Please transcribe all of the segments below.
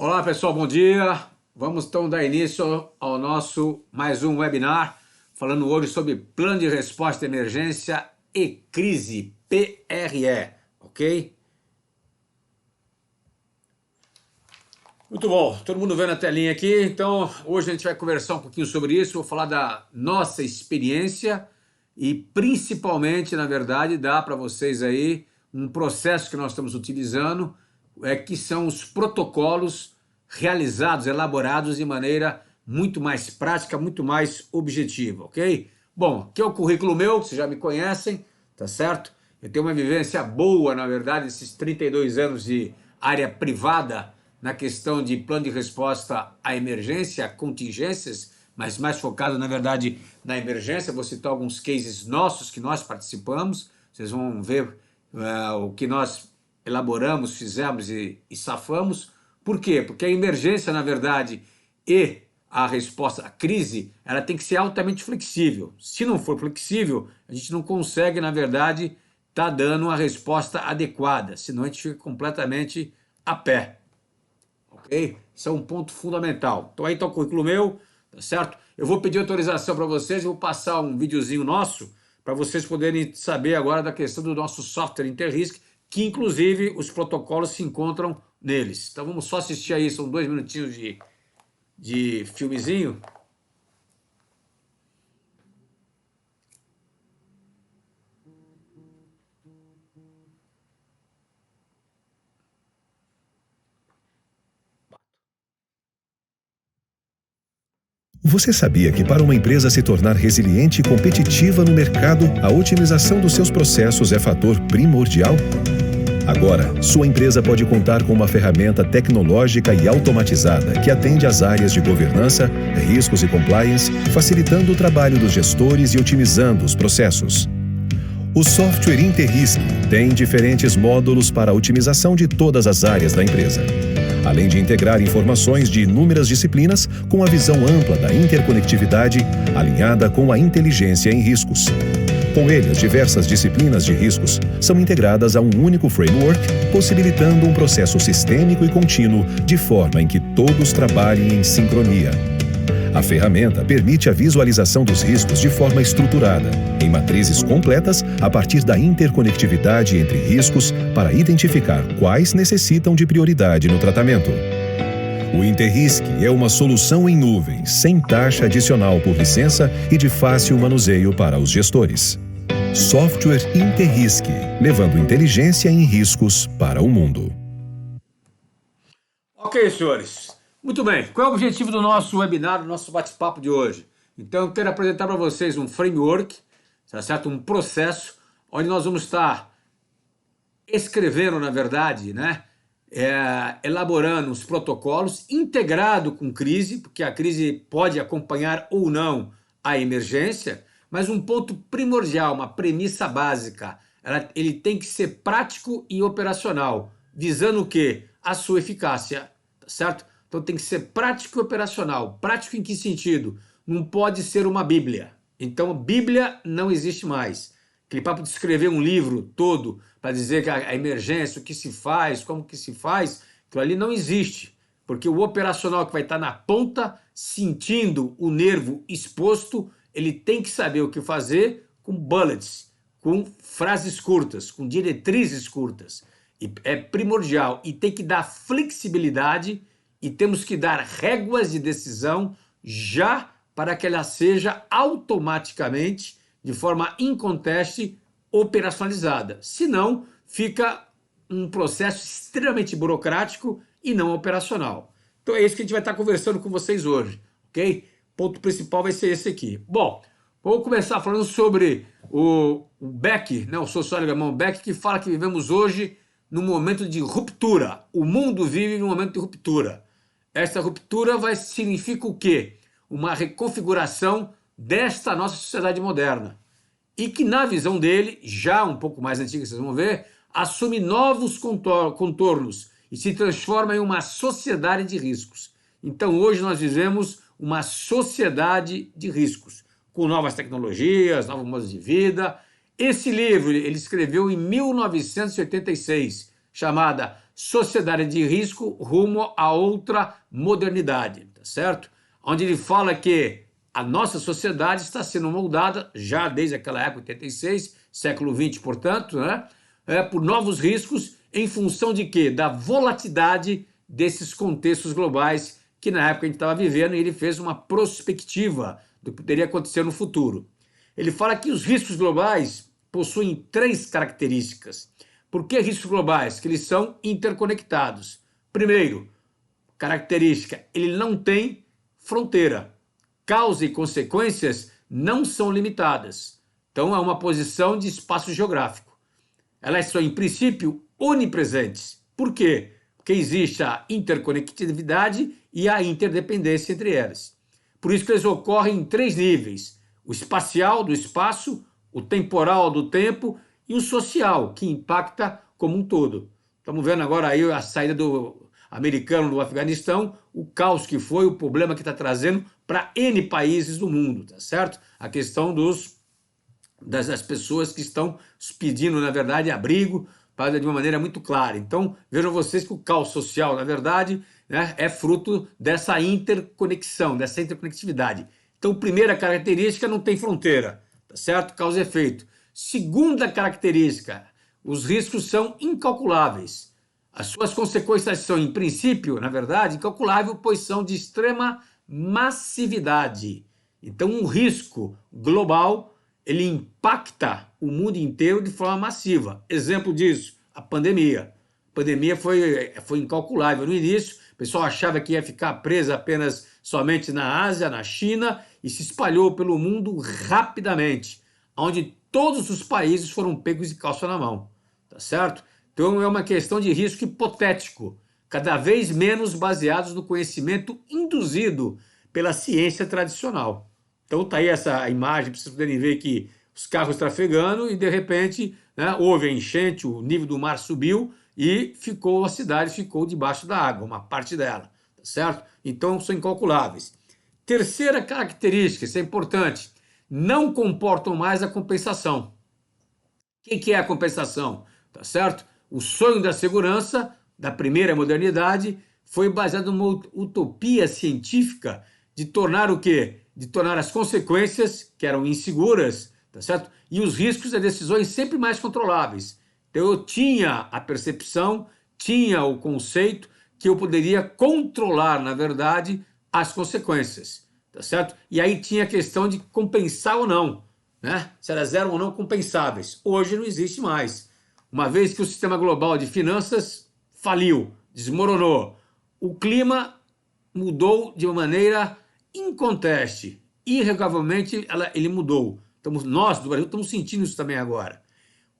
Olá pessoal, bom dia. Vamos então dar início ao nosso mais um webinar, falando hoje sobre plano de resposta de emergência e crise, PRE, ok? Muito bom, todo mundo vendo a telinha aqui, então hoje a gente vai conversar um pouquinho sobre isso, vou falar da nossa experiência e principalmente, na verdade, dar para vocês aí um processo que nós estamos utilizando, que são os protocolos realizados, elaborados de maneira muito mais prática, muito mais objetiva, ok? Bom, aqui é o currículo meu, vocês já me conhecem, tá certo? Eu tenho uma vivência boa, na verdade, esses 32 anos de área privada na questão de plano de resposta à emergência, contingências, mas mais focado, na verdade, na emergência. Vou citar alguns cases nossos que nós participamos, vocês vão ver o que nós elaboramos, fizemos e safamos. Por quê? Porque a emergência, na verdade, e a resposta à crise, ela tem que ser altamente flexível. Se não for flexível, a gente não consegue, na verdade, estar dando a resposta adequada, senão a gente fica completamente a pé. Ok? Isso é um ponto fundamental. Então aí está o currículo meu, tá certo? Eu vou pedir autorização para vocês, eu vou passar um videozinho nosso para vocês poderem saber agora da questão do nosso software Interrisk, que inclusive os protocolos se encontram neles. Então vamos só assistir aí, são 2 minutinhos de filmezinho. Você sabia que para uma empresa se tornar resiliente e competitiva no mercado, a otimização dos seus processos é fator primordial? Agora, sua empresa pode contar com uma ferramenta tecnológica e automatizada que atende às áreas de governança, riscos e compliance, facilitando o trabalho dos gestores e otimizando os processos. O software Interrisk tem diferentes módulos para a otimização de todas as áreas da empresa, além de integrar informações de inúmeras disciplinas com a visão ampla da interconectividade alinhada com a inteligência em riscos. Com ele, as diversas disciplinas de riscos são integradas a um único framework, possibilitando um processo sistêmico e contínuo, de forma em que todos trabalhem em sincronia. A ferramenta permite a visualização dos riscos de forma estruturada, em matrizes completas a partir da interconectividade entre riscos para identificar quais necessitam de prioridade no tratamento. O Interrisk é uma solução em nuvem, sem taxa adicional por licença e de fácil manuseio para os gestores. Software Interrisk, levando inteligência em riscos para o mundo. Ok, senhores. Muito bem. Qual é o objetivo do nosso webinar, do nosso bate-papo de hoje? Então, eu quero apresentar para vocês um framework, tá certo? Um processo, onde nós vamos estar escrevendo, na verdade, né? Elaborando os protocolos, integrado com crise, porque a crise pode acompanhar ou não a emergência, mas um ponto primordial, uma premissa básica, ele tem que ser prático e operacional, visando o quê? A sua eficácia, tá certo? Então tem que ser prático e operacional. Prático em que sentido? Não pode ser uma bíblia. Então bíblia não existe mais. Aquele papo de escrever um livro todo para dizer que a emergência, o que se faz, como que se faz, aquilo ali não existe. Porque o operacional que vai estar na ponta, sentindo o nervo exposto, ele tem que saber o que fazer com bullets, com frases curtas, com diretrizes curtas. E é primordial e tem que dar flexibilidade e temos que dar réguas de decisão já para que ela seja automaticamente, de forma inconteste, operacionalizada. Senão, fica um processo extremamente burocrático e não operacional. Então é isso que a gente vai estar conversando com vocês hoje, ok? O ponto principal vai ser esse aqui. Bom, vamos começar falando sobre o Beck, né, o sociólogo alemão Beck, que fala que vivemos hoje num momento de ruptura. O mundo vive num momento de ruptura. Essa ruptura significa o quê? Uma reconfiguração desta nossa sociedade moderna. E que, na visão dele, já um pouco mais antiga, vocês vão ver, assume novos contornos e se transforma em uma sociedade de riscos. Então, hoje nós vivemos uma sociedade de riscos, com novas tecnologias, novos modos de vida. Esse livro ele escreveu em 1986, chamada Sociedade de Risco rumo a outra modernidade, tá certo? Onde ele fala que a nossa sociedade está sendo moldada, já desde aquela época, 86, século XX, portanto, né? Por novos riscos em função de quê? Da volatilidade desses contextos globais que na época a gente estava vivendo, e ele fez uma prospectiva do que poderia acontecer no futuro. Ele fala que os riscos globais possuem 3 características. Por que riscos globais? Que eles são interconectados. Primeiro, característica, ele não tem fronteira. Causa e consequências não são limitadas. Então, é uma posição de espaço geográfico. Elas são, em princípio, onipresentes. Por quê? Porque existe a interconectividade e a interdependência entre elas. Por isso que eles ocorrem em 3 níveis. O espacial, do espaço, o temporal, do tempo, e o social, que impacta como um todo. Estamos vendo agora aí a saída do americano do Afeganistão, o caos que foi, o problema que está trazendo para N países do mundo, tá certo? A questão das pessoas que estão pedindo, na verdade, abrigo, de uma maneira muito clara. Então, vejam vocês que o caos social, na verdade, né, é fruto dessa interconexão, dessa interconectividade. Então, primeira característica, não tem fronteira, tá certo? Causa e efeito. Segunda característica, os riscos são incalculáveis. As suas consequências são, em princípio, na verdade, incalculáveis, pois são de extrema massividade. Então, um risco global, ele impacta o mundo inteiro de forma massiva. Exemplo disso, a pandemia. A pandemia foi incalculável. No início, o pessoal achava que ia ficar presa apenas somente na Ásia, na China, e se espalhou pelo mundo rapidamente, onde todos os países foram pegos de calça na mão, tá certo? Então é uma questão de risco hipotético, cada vez menos baseados no conhecimento induzido pela ciência tradicional. Então tá aí essa imagem para vocês poderem ver que os carros trafegando e de repente, né, houve a enchente, o nível do mar subiu e a cidade ficou debaixo da água, uma parte dela, tá certo? Então são incalculáveis. Terceira característica, isso é importante, não comportam mais a compensação. O que é a compensação? Tá certo? O sonho da segurança da primeira modernidade foi baseado numa utopia científica de tornar o quê? De tornar as consequências, que eram inseguras, tá certo? E os riscos das decisões sempre mais controláveis. Então eu tinha a percepção, tinha o conceito que eu poderia controlar, na verdade, as consequências. Tá certo? E aí tinha a questão de compensar ou não, né? Se elas eram ou não compensáveis. Hoje não existe mais. Uma vez que o sistema global de finanças faliu, desmoronou, o clima mudou de uma maneira inconteste, irrevogavelmente ele mudou. Nós do Brasil estamos sentindo isso também agora.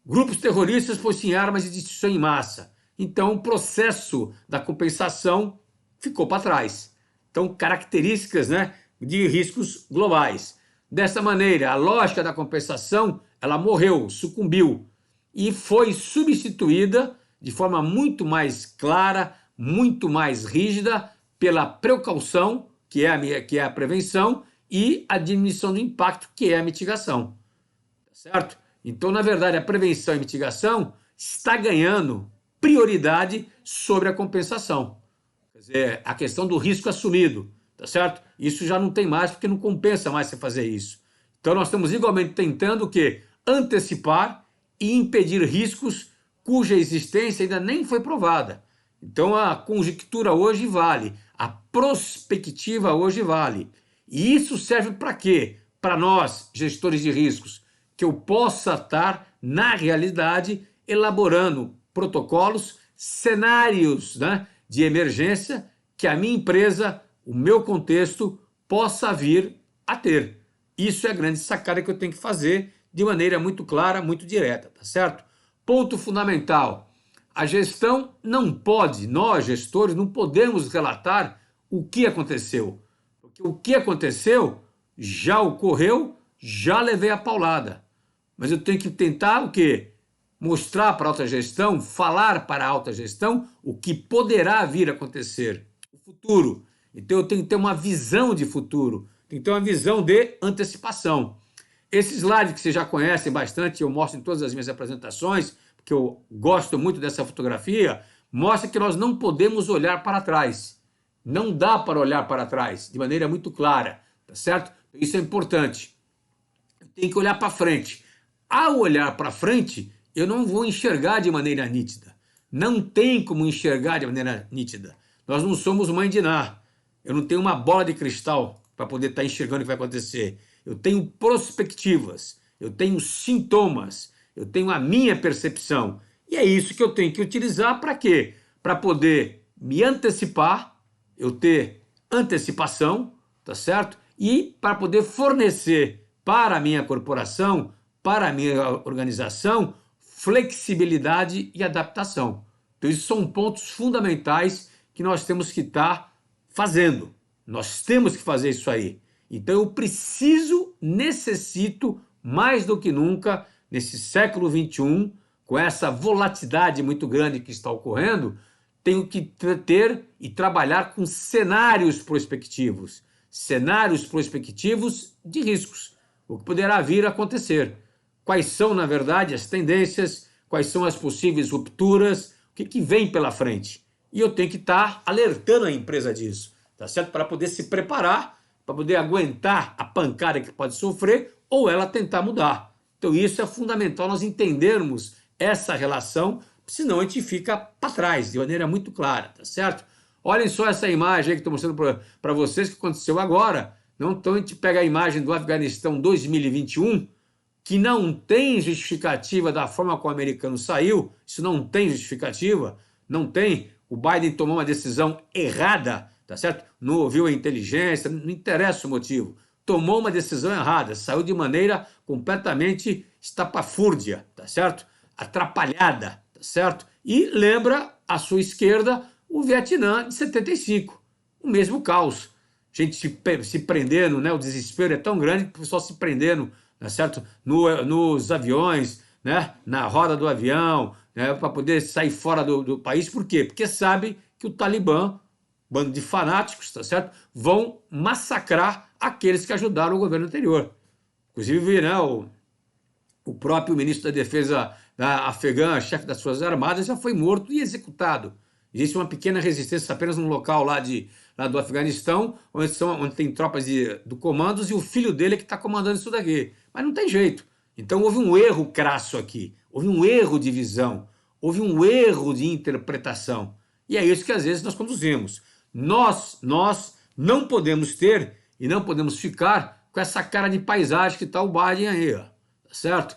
Grupos terroristas possuem armas de destruição em massa. Então o processo da compensação ficou para trás. Então características, né, de riscos globais. Dessa maneira, a lógica da compensação, ela morreu, sucumbiu e foi substituída de forma muito mais clara, muito mais rígida pela precaução, que é a prevenção, e a diminuição do impacto, que é a mitigação. Tá certo? Então, na verdade, a prevenção e mitigação está ganhando prioridade sobre a compensação. Quer dizer, a questão do risco assumido. Tá certo? Isso já não tem mais, porque não compensa mais você fazer isso. Então nós estamos igualmente tentando o quê? Antecipar e impedir riscos cuja existência ainda nem foi provada. Então a conjectura hoje vale, a prospectiva hoje vale. E isso serve para quê? Para nós, gestores de riscos, que eu possa estar, na realidade, elaborando protocolos, cenários, né, de emergência que a minha empresa, o meu contexto, possa vir a ter. Isso é a grande sacada que eu tenho que fazer de maneira muito clara, muito direta, tá certo? Ponto fundamental. A gestão não pode, nós gestores, não podemos relatar o que aconteceu. Porque o que aconteceu já ocorreu, já levei a paulada. Mas eu tenho que tentar o quê? Mostrar para a alta gestão, falar para a alta gestão o que poderá vir a acontecer. O futuro. Então eu tenho que ter uma visão de futuro, tenho que ter uma visão de antecipação. Esse slide que vocês já conhecem bastante, eu mostro em todas as minhas apresentações, porque eu gosto muito dessa fotografia, mostra que nós não podemos olhar para trás. Não dá para olhar para trás de maneira muito clara, tá certo? Isso é importante. Tem que olhar para frente. Ao olhar para frente, eu não vou enxergar de maneira nítida. Não tem como enxergar de maneira nítida. Nós não somos mãe de Ná. Eu não tenho uma bola de cristal para poder estar enxergando o que vai acontecer. Eu tenho perspectivas, eu tenho sintomas, eu tenho a minha percepção. E é isso que eu tenho que utilizar para quê? Para poder me antecipar, eu ter antecipação, tá certo? E para poder fornecer para a minha corporação, para a minha organização, flexibilidade e adaptação. Então, esses são pontos fundamentais que nós temos que estar fazendo. Nós temos que fazer isso aí. Então, eu necessito, mais do que nunca, nesse século XXI, com essa volatilidade muito grande que está ocorrendo, tenho que ter e trabalhar com cenários prospectivos de riscos, o que poderá vir a acontecer. Quais são, na verdade, as tendências, quais são as possíveis rupturas, o que vem pela frente. E eu tenho que estar alertando a empresa disso, tá certo? Para poder se preparar, para poder aguentar a pancada que pode sofrer ou ela tentar mudar. Então isso é fundamental nós entendermos essa relação, senão a gente fica para trás, de maneira muito clara, tá certo? Olhem só essa imagem aí que estou mostrando para vocês que aconteceu agora. Não, então a gente pega a imagem do Afeganistão 2021, que não tem justificativa da forma como o americano saiu, isso não tem justificativa, não tem. O Biden tomou uma decisão errada, tá certo? Não ouviu a inteligência, não interessa o motivo. Tomou uma decisão errada, saiu de maneira completamente estapafúrdia, tá certo? Atrapalhada, tá certo? E lembra à sua esquerda o Vietnã de 75, o mesmo caos. Gente se prendendo, né? O desespero é tão grande que o pessoal se prendendo, tá certo? Nos aviões, né? Na roda do avião, né? Para poder sair fora do país. Por quê? Porque sabe que o Talibã, bando de fanáticos, tá certo? Vão massacrar aqueles que ajudaram o governo anterior. Inclusive, né, o próprio ministro da Defesa da afegã, chefe das Forças Armadas, já foi morto e executado. Existe uma pequena resistência apenas num local lá do Afeganistão, onde tem tropas do comandos, e o filho dele é que está comandando isso daqui. Mas não tem jeito. Então houve um erro crasso aqui, houve um erro de visão, houve um erro de interpretação. E é isso que às vezes nós conduzimos. Nós não podemos ter e não podemos ficar com essa cara de paisagem que está o Biden aí, ó, tá certo?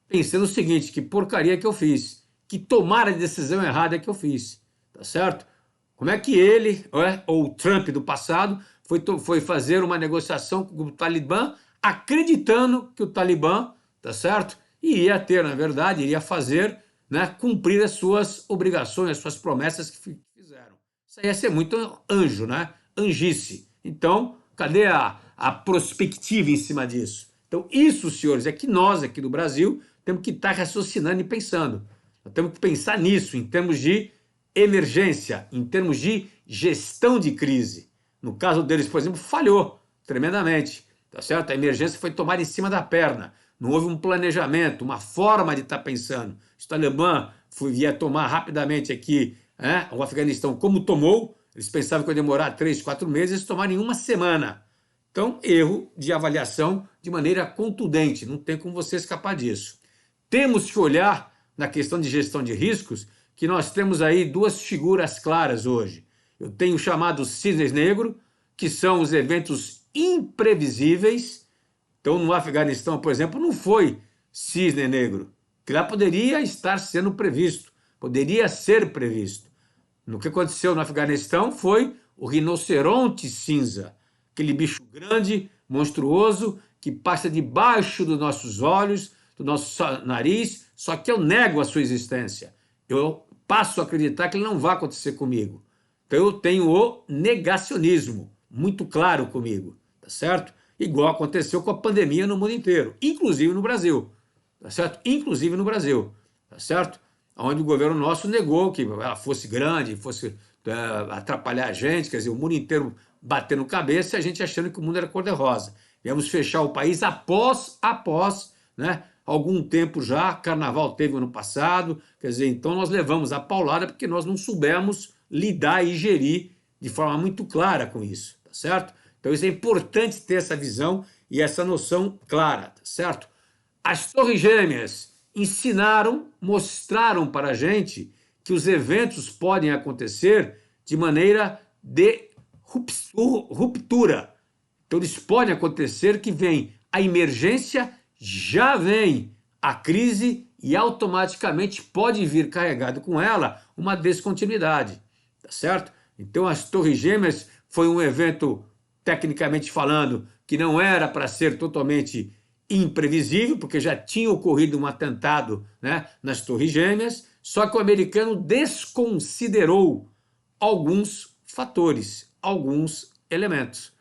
Pensando o seguinte, que porcaria que eu fiz, que tomada de decisão errada que eu fiz, tá certo? Como é que ele, ou o Trump do passado, foi fazer uma negociação com o Talibã, acreditando que o Talibã, tá certo? Iria ter, na verdade, iria fazer, né, cumprir as suas obrigações, as suas promessas que fizeram. Isso aí ia ser muito anjo, né? Angice. Então, cadê a perspectiva em cima disso? Então, isso, senhores, é que nós aqui do Brasil temos que estar raciocinando e pensando. Nós temos que pensar nisso, em termos de emergência, em termos de gestão de crise. No caso deles, por exemplo, falhou tremendamente, tá certo? A emergência foi tomada em cima da perna. Não houve um planejamento, uma forma de estar pensando. Se o Talibã ia tomar rapidamente aqui o Afeganistão como tomou, eles pensavam que ia demorar 3, 4 meses, eles tomaram em uma semana. Então, erro de avaliação de maneira contundente, não tem como você escapar disso. Temos que olhar na questão de gestão de riscos, que nós temos aí duas figuras claras hoje. Eu tenho chamado cisnes negros, que são os eventos imprevisíveis. Então, no Afeganistão, por exemplo, não foi cisne negro, que lá poderia estar sendo previsto, poderia ser previsto. No que aconteceu no Afeganistão foi o rinoceronte cinza, aquele bicho grande, monstruoso, que passa debaixo dos nossos olhos, do nosso nariz, só que eu nego a sua existência. Eu passo a acreditar que ele não vai acontecer comigo. Então eu tenho o negacionismo muito claro comigo, tá certo? Igual aconteceu com a pandemia no mundo inteiro, inclusive no Brasil, tá certo? Inclusive no Brasil, tá certo? Onde o governo nosso negou que ela fosse grande, fosse atrapalhar a gente, quer dizer, o mundo inteiro batendo cabeça e a gente achando que o mundo era cor-de-rosa. Viemos fechar o país após, né, algum tempo já, carnaval teve ano passado, quer dizer, então nós levamos a paulada porque nós não soubemos lidar e gerir de forma muito clara com isso, tá certo? Então isso é importante ter essa visão e essa noção clara, tá certo? As Torres Gêmeas ensinaram, mostraram para a gente que os eventos podem acontecer de maneira de ruptura. Então eles podem acontecer que vem a emergência, já vem a crise e automaticamente pode vir carregado com ela uma descontinuidade, tá certo? Então as Torres Gêmeas foi um evento, tecnicamente falando, que não era para ser totalmente imprevisível, porque já tinha ocorrido um atentado, né, nas Torres Gêmeas, só que o americano desconsiderou alguns fatores, alguns elementos,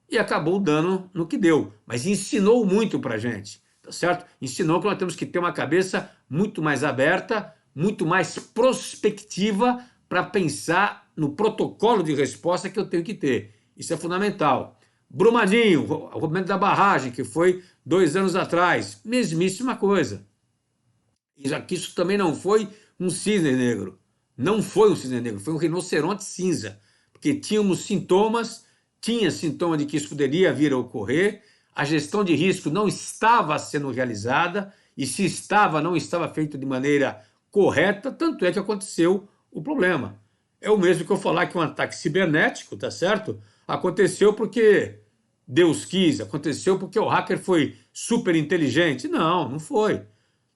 e acabou dando no que deu, mas ensinou muito para a gente, tá certo? Ensinou que nós temos que ter uma cabeça muito mais aberta, muito mais prospectiva para pensar no protocolo de resposta que eu tenho que ter. Isso é fundamental. Brumadinho, o rompimento da barragem, que foi 2 anos atrás, mesmíssima coisa. E já que isso também não foi um cisne negro. Não foi um cisne negro, foi um rinoceronte cinza. Porque tinha sintoma de que isso poderia vir a ocorrer, a gestão de risco não estava sendo realizada, e se estava, não estava feito de maneira correta, tanto é que aconteceu o problema. É o mesmo que eu falar que um ataque cibernético, tá certo? Aconteceu porque Deus quis, aconteceu porque o hacker foi super inteligente. Não, não foi.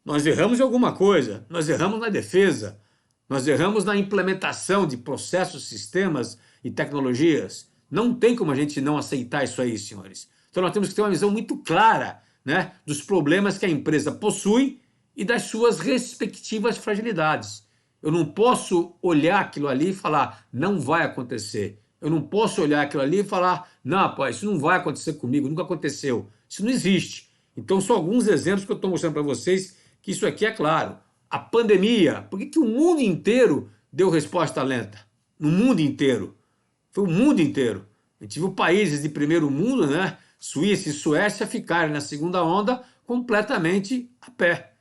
Nós erramos em alguma coisa, nós erramos na defesa, nós erramos na implementação de processos, sistemas e tecnologias. Não tem como a gente não aceitar isso aí, senhores. Então nós temos que ter uma visão muito clara, né, dos problemas que a empresa possui e das suas respectivas fragilidades. Eu não posso olhar aquilo ali e falar, não vai acontecer. Eu não posso olhar aquilo ali e falar, não, pô, isso não vai acontecer comigo, nunca aconteceu. Isso não existe. Então, são alguns exemplos que eu estou mostrando para vocês que isso aqui é claro. A pandemia, por que o mundo inteiro deu resposta lenta? No mundo inteiro. Foi o mundo inteiro. A gente viu países de primeiro mundo, né? Suíça e Suécia ficarem na segunda onda completamente a pé,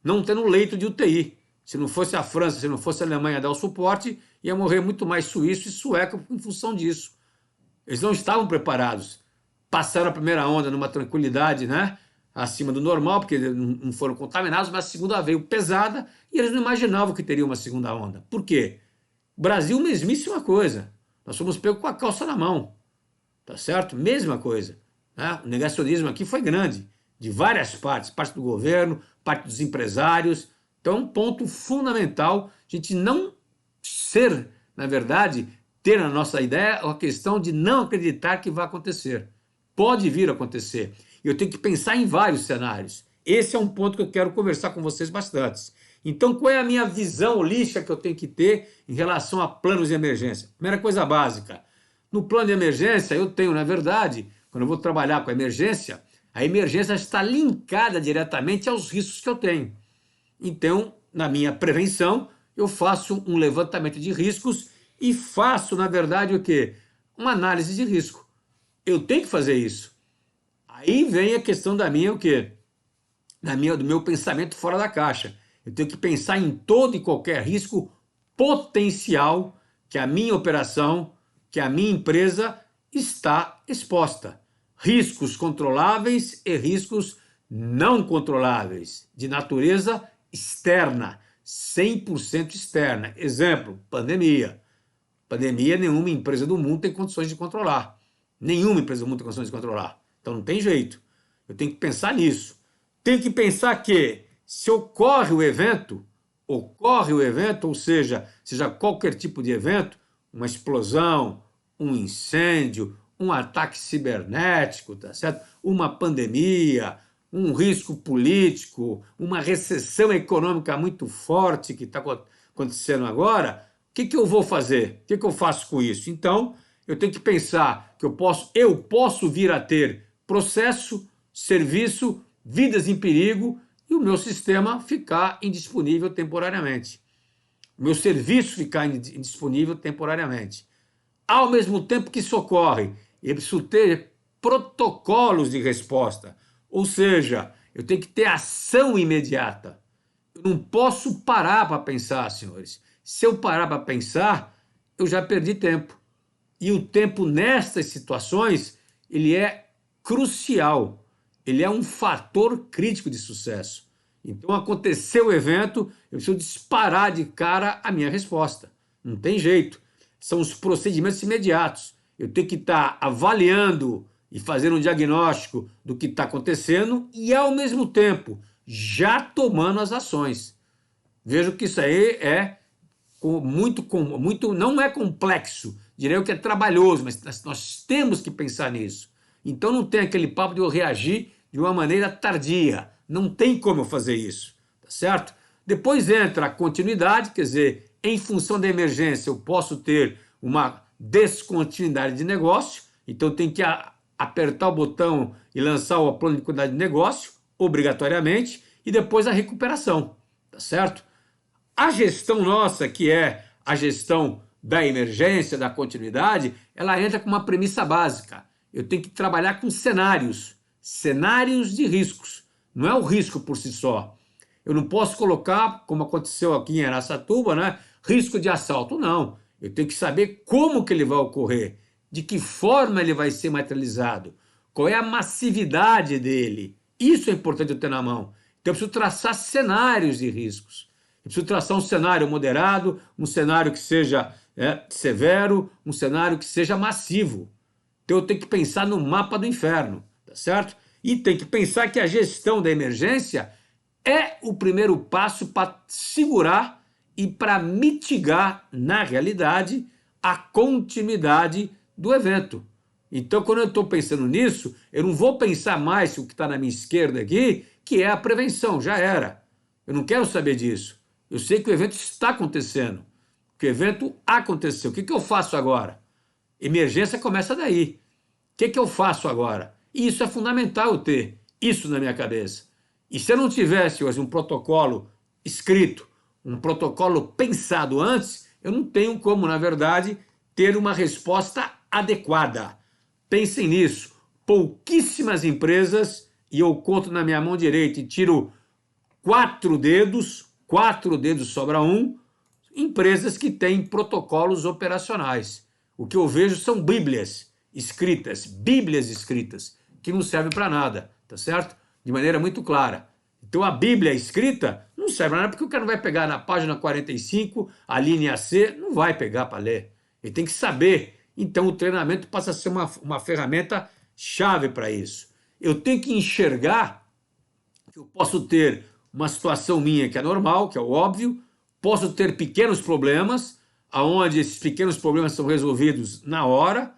não tendo leito de UTI. Se não fosse a França, se não fosse a Alemanha dar o suporte, ia morrer muito mais suíço e sueco em função disso. Eles não estavam preparados. Passaram a primeira onda numa tranquilidade, né, acima do normal, porque não foram contaminados, mas a segunda veio pesada e eles não imaginavam que teria uma segunda onda. Por quê? Brasil, mesmíssima coisa. Nós fomos pegos com a calça na mão. Tá certo? Mesma coisa. Né? O negacionismo aqui foi grande, de várias partes, parte do governo, parte dos empresários. Então, um ponto fundamental, a gente não ser, na verdade, ter na nossa ideia a questão de não acreditar que vai acontecer. Pode vir a acontecer. Eu tenho que pensar em vários cenários. Esse é um ponto que eu quero conversar com vocês bastante. Então, qual é a minha visão holística que eu tenho que ter em relação a planos de emergência? Primeira coisa básica. No plano de emergência, eu tenho, na verdade, quando eu vou trabalhar com a emergência está linkada diretamente aos riscos que eu tenho. Então, na minha prevenção, eu faço um levantamento de riscos e faço, na verdade, o quê? Uma análise de risco. Eu tenho que fazer isso. Aí vem a questão da minha, o quê? Do meu pensamento fora da caixa. Eu tenho que pensar em todo e qualquer risco potencial que a minha operação, que a minha empresa está exposta. Riscos controláveis e riscos não controláveis, de natureza externa, 100% externa. Exemplo, pandemia. Pandemia, nenhuma empresa do mundo tem condições de controlar. Nenhuma empresa do mundo tem condições de controlar. Então não tem jeito. Eu tenho que pensar nisso. Tenho que pensar que se ocorre o evento, ou seja qualquer tipo de evento, uma explosão, um incêndio, um ataque cibernético, tá certo? Uma pandemia, um risco político, uma recessão econômica muito forte que está acontecendo agora, o que eu vou fazer? O que eu faço com isso? Então, eu tenho que pensar que eu posso vir a ter processo, serviço, vidas em perigo e o meu sistema ficar indisponível temporariamente. O meu serviço ficar indisponível temporariamente. Ao mesmo tempo que isso ocorre, eu preciso ter protocolos de resposta. Ou seja, Eu tenho que ter ação imediata. Eu não posso parar para pensar, senhores. Se eu parar para pensar, eu já perdi tempo. E o tempo nestas situações, ele é crucial. Ele é um fator crítico de sucesso. Então, aconteceu o evento, eu preciso disparar de cara a minha resposta. Não tem jeito. São os procedimentos imediatos. Eu tenho que estar avaliando e fazendo um diagnóstico do que está acontecendo e, ao mesmo tempo, já tomando as ações. Vejo que isso aí é muito, não é complexo, diria que é trabalhoso, mas nós temos que pensar nisso. Então não tem aquele papo de eu reagir de uma maneira tardia. Não tem como eu fazer isso, tá certo? Depois entra a continuidade, quer dizer, em função da emergência eu posso ter uma descontinuidade de negócio, então eu tenho que apertar o botão e lançar o plano de continuidade de negócio, obrigatoriamente, e depois a recuperação, tá certo? A gestão nossa, que é a gestão da emergência, da continuidade, ela entra com uma premissa básica. Eu tenho que trabalhar com cenários de riscos. Não é o risco por si só. Eu não posso colocar, como aconteceu aqui em Araçatuba, né, risco de assalto. Não. Eu tenho que saber como que ele vai ocorrer, de que forma ele vai ser materializado, qual é a massividade dele. Isso é importante eu ter na mão. Então eu preciso traçar cenários de riscos. Eu preciso traçar um cenário moderado, um cenário que seja severo, um cenário que seja massivo. Então eu tenho que pensar no mapa do inferno, tá certo? E tem que pensar que a gestão da emergência é o primeiro passo para segurar e para mitigar, na realidade, a continuidade do evento. Então, quando eu estou pensando nisso, eu não vou pensar mais o que está na minha esquerda aqui, que é a prevenção, já era. Eu não quero saber disso. Eu sei que o evento está acontecendo, que o evento aconteceu. O que eu faço agora? Emergência começa daí. O que eu faço agora? E isso é fundamental eu ter isso na minha cabeça. E se eu não tivesse hoje um protocolo escrito, um protocolo pensado antes, eu não tenho como, na verdade, ter uma resposta adequada. Pensem nisso. Pouquíssimas empresas, e eu conto na minha mão direita e tiro 4 dedos sobra um, empresas que têm protocolos operacionais. O que eu vejo são bíblias escritas, que não servem para nada, tá certo? De maneira muito clara. Então a Bíblia escrita não serve para nada porque o cara não vai pegar na página 45, a linha C, não vai pegar para ler. Ele tem que saber. Então o treinamento passa a ser uma ferramenta chave para isso. Eu tenho que enxergar que eu posso ter uma situação minha que é normal, que é o óbvio, posso ter pequenos problemas, onde esses pequenos problemas são resolvidos na hora,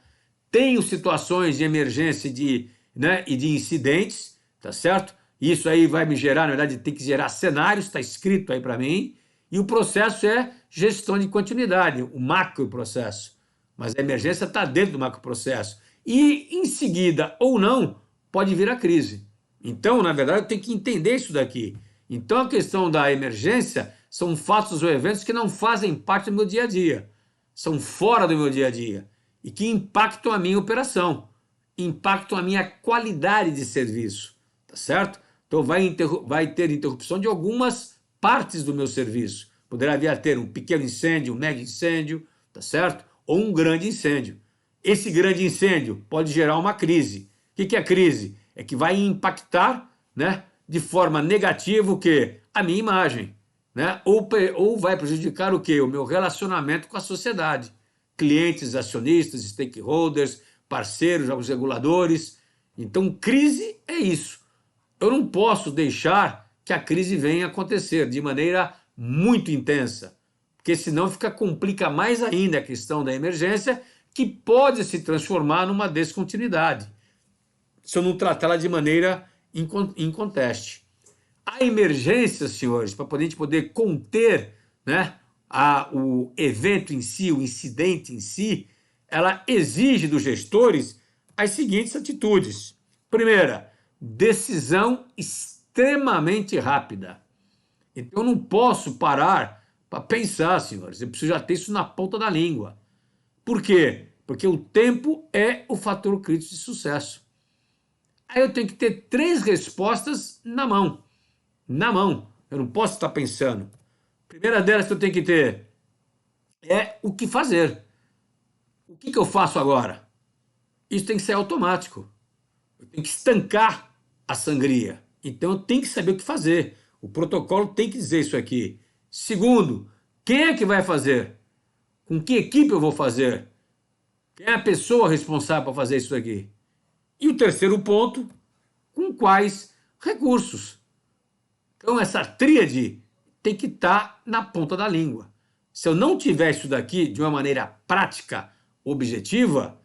tenho situações de emergência e de incidentes, tá certo? Isso aí vai me gerar, na verdade, tem que gerar cenários, está escrito aí para mim, e o processo é gestão de continuidade, o macro processo. Mas a emergência está dentro do macro processo. E, em seguida, ou não, pode vir a crise. Então, na verdade, eu tenho que entender isso daqui. Então, a questão da emergência são fatos ou eventos que não fazem parte do meu dia a dia, são fora do meu dia a dia e que impactam a minha operação, impactam a minha qualidade de serviço, tá certo? Então, vai ter interrupção de algumas partes do meu serviço. Poderá vir a ter um pequeno incêndio, um mega incêndio, tá certo? Ou um grande incêndio. Esse grande incêndio pode gerar uma crise. O que é a crise? É que vai impactar, né, de forma negativa o quê? A minha imagem, né? Ou vai prejudicar o quê? O meu relacionamento com a sociedade. Clientes, acionistas, stakeholders, parceiros, os reguladores. Então, crise é isso. Eu não posso deixar que a crise venha acontecer de maneira muito intensa, porque senão complica mais ainda a questão da emergência, que pode se transformar numa descontinuidade, se eu não tratá-la de maneira inconteste. A emergência, senhores, para a gente poder conter, né, o evento em si, o incidente em si, ela exige dos gestores as seguintes atitudes. Primeira, decisão extremamente rápida. Então eu não posso parar para pensar, senhores, eu preciso já ter isso na ponta da língua. Por quê? Porque o tempo é o fator crítico de sucesso. Aí eu tenho que ter 3 respostas na mão. Na mão. Eu não posso estar pensando. A primeira delas que eu tenho que ter é o que fazer. O que eu faço agora? Isso tem que ser automático. Eu tenho que estancar a sangria. Então eu tenho que saber o que fazer. O protocolo tem que dizer isso aqui. Segundo, quem é que vai fazer? Com que equipe eu vou fazer? Quem é a pessoa responsável para fazer isso aqui? E o terceiro ponto, com quais recursos? Então essa tríade tem que estar na ponta da língua. Se eu não tiver isso daqui de uma maneira prática, objetiva,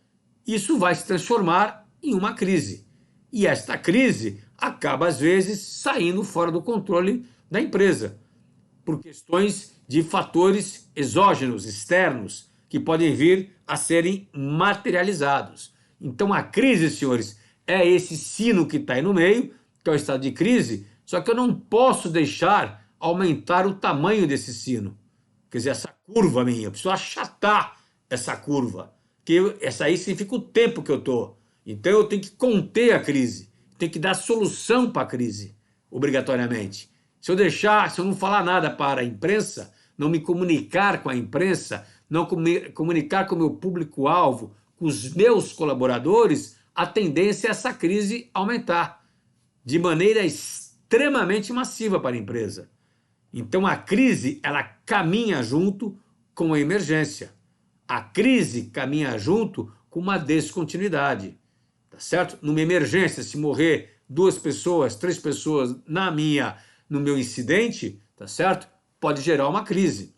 isso vai se transformar em uma crise. E esta crise acaba, às vezes, saindo fora do controle da empresa, por questões de fatores exógenos, externos, que podem vir a serem materializados. Então a crise, senhores, é esse sino que está aí no meio, que é o estado de crise, só que eu não posso deixar aumentar o tamanho desse sino. Quer dizer, essa curva minha, eu preciso achatar essa curva, que essa aí significa o tempo que eu estou. Então eu tenho que conter a crise, tenho que dar solução para a crise, obrigatoriamente. Se eu não falar nada para a imprensa, não me comunicar com a imprensa, não comunicar com o meu público-alvo, com os meus colaboradores, a tendência é essa crise aumentar de maneira extremamente massiva para a empresa. Então a crise, ela caminha junto com a emergência. A crise caminha junto com uma descontinuidade, tá certo? Numa emergência, se morrer 2 pessoas, 3 pessoas no meu incidente, tá certo? Pode gerar uma crise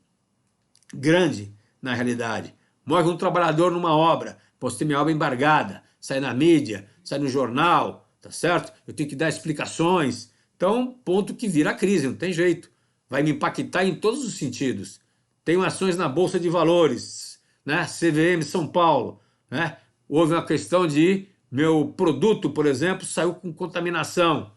grande na realidade. Morre um trabalhador numa obra, posso ter minha obra embargada, sai na mídia, sai no jornal, tá certo? Eu tenho que dar explicações. Então, ponto que vira crise, não tem jeito. Vai me impactar em todos os sentidos. Tenho ações na Bolsa de Valores, né? CVM São Paulo, né? Houve uma questão de meu produto, por exemplo, saiu com contaminação,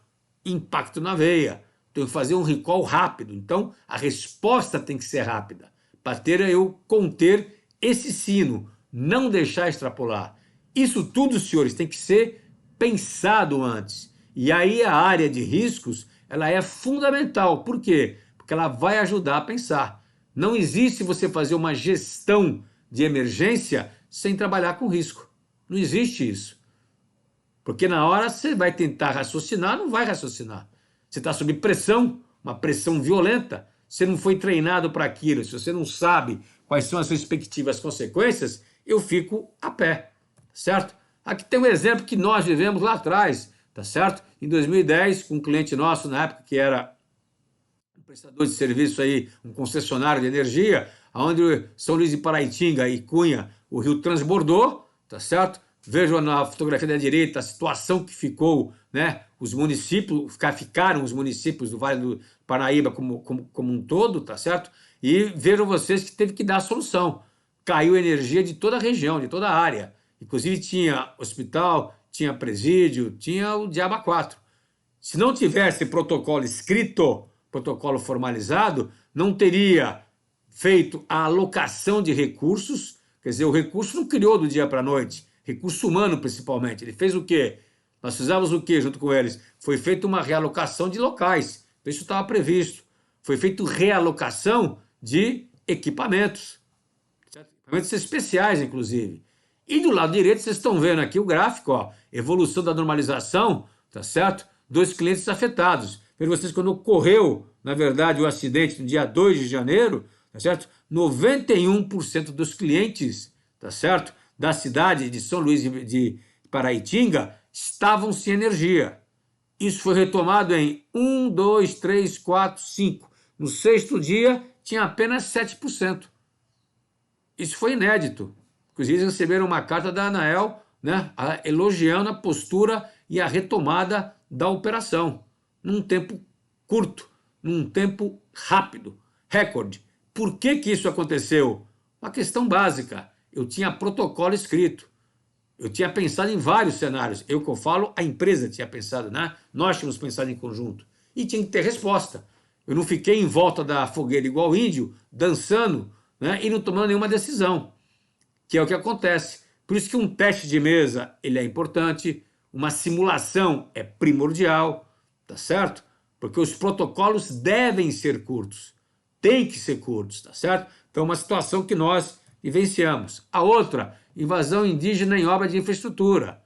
impacto na veia. Tenho que fazer um recall rápido. Então, a resposta tem que ser rápida, para eu conter esse sino, não deixar extrapolar. Isso tudo, senhores, tem que ser pensado antes. E aí a área de riscos, ela é fundamental. Por quê? Porque ela vai ajudar a pensar. Não existe você fazer uma gestão de emergência sem trabalhar com risco. Não existe isso. Porque na hora você vai tentar raciocinar, não vai raciocinar. Você está sob pressão, uma pressão violenta, você não foi treinado para aquilo, se você não sabe quais são as respectivas consequências, eu fico a pé, certo? Aqui tem um exemplo que nós vivemos lá atrás, tá certo? Em 2010, com um cliente nosso na época que era um prestador de serviço aí, um concessionário de energia, onde São Luís de Paraitinga e Cunha, o rio transbordou, tá certo? Vejam na fotografia da direita a situação que ficou, né? Os municípios, ficaram os municípios do Vale do Paraíba como um todo, tá certo? E vejam vocês que teve que dar a solução. Caiu energia de toda a região, de toda a área. Inclusive tinha hospital, tinha presídio, tinha o diabo 4. Se não tivesse protocolo escrito, protocolo formalizado, não teria feito a alocação de recursos, quer dizer, o recurso não criou do dia para a noite, recurso humano principalmente. Ele fez o quê? Nós fizemos o quê junto com eles? Foi feita uma realocação de locais, isso estava previsto. Foi feita realocação de equipamentos, certo? Equipamentos especiais, inclusive. E do lado direito, vocês estão vendo aqui o gráfico, ó, evolução da normalização, tá certo? 2 clientes afetados. Vejam vocês, quando ocorreu, na verdade, o acidente no dia 2 de janeiro, tá certo? 91% dos clientes, tá certo? Da cidade de São Luís de Paraitinga estavam sem energia. Isso foi retomado em 1, 2, 3, 4, 5. No 6º dia, tinha apenas 7%. Isso foi inédito. Inclusive, eles receberam uma carta da ANAEL, né, elogiando a postura e a retomada da operação, num tempo curto, num tempo rápido, recorde. Por que isso aconteceu? Uma questão básica. Eu tinha protocolo escrito. Eu tinha pensado em vários cenários. Eu que eu falo, a empresa tinha pensado, né? Nós tínhamos pensado em conjunto. E tinha que ter resposta. Eu não fiquei em volta da fogueira igual índio, dançando, né? E não tomando nenhuma decisão, que é o que acontece. Por isso que um teste de mesa ele é importante, uma simulação é primordial, tá certo? Porque os protocolos devem ser curtos, tem que ser curtos, tá certo? Então, uma situação que nós vivenciamos. A outra, invasão indígena em obra de infraestrutura.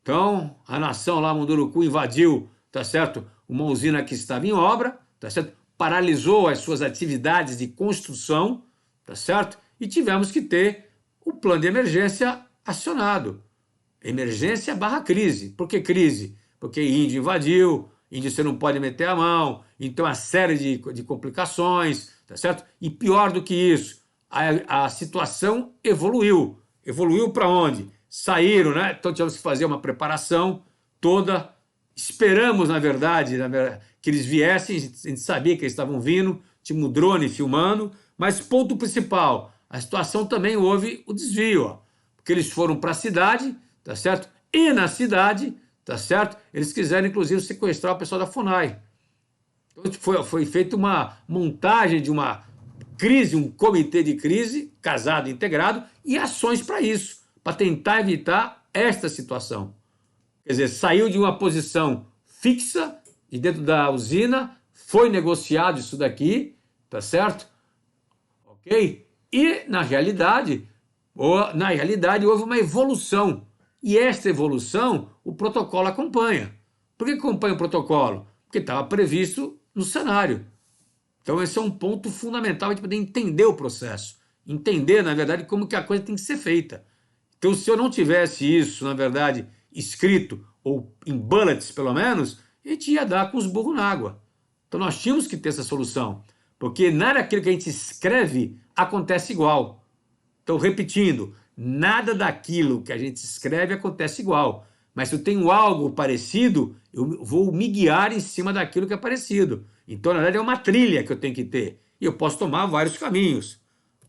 Então, a nação lá, Munduruku, invadiu, tá certo? Uma usina que estava em obra, tá certo? Paralisou as suas atividades de construção, tá certo? E tivemos que ter o plano de emergência acionado. Emergência barra crise. Por que crise? Porque índio invadiu, índio você não pode meter a mão, então a série de complicações, tá certo? E pior do que isso, a situação evoluiu. Evoluiu para onde? Saíram, né? Então tivemos que fazer uma preparação toda. Esperamos, na verdade, que eles viessem, a gente sabia que eles estavam vindo, tinha um drone filmando, mas ponto principal, a situação também houve o desvio, ó, porque eles foram para a cidade, tá certo? E na cidade, tá certo? Eles quiseram, inclusive, sequestrar o pessoal da FUNAI. Então foi feita uma montagem de uma crise, um comitê de crise, casado, integrado, e ações para isso, para tentar evitar esta situação. Quer dizer, saiu de uma posição fixa de dentro da usina, foi negociado isso daqui, tá certo? Ok? E, na realidade houve uma evolução. E esta evolução, o protocolo acompanha. Por que acompanha o protocolo? Porque estava previsto no cenário. Então, esse é um ponto fundamental de poder entender o processo. Entender, na verdade, como que a coisa tem que ser feita. Então, se eu não tivesse isso, na verdade, escrito, ou em bullets, pelo menos, a gente ia dar com os burros na água. Então, nós tínhamos que ter essa solução. Porque nada daquilo que a gente escreve acontece igual. Então, repetindo, nada daquilo que a gente escreve acontece igual. Mas se eu tenho algo parecido, eu vou me guiar em cima daquilo que é parecido. Então, na verdade, é uma trilha que eu tenho que ter. E eu posso tomar vários caminhos.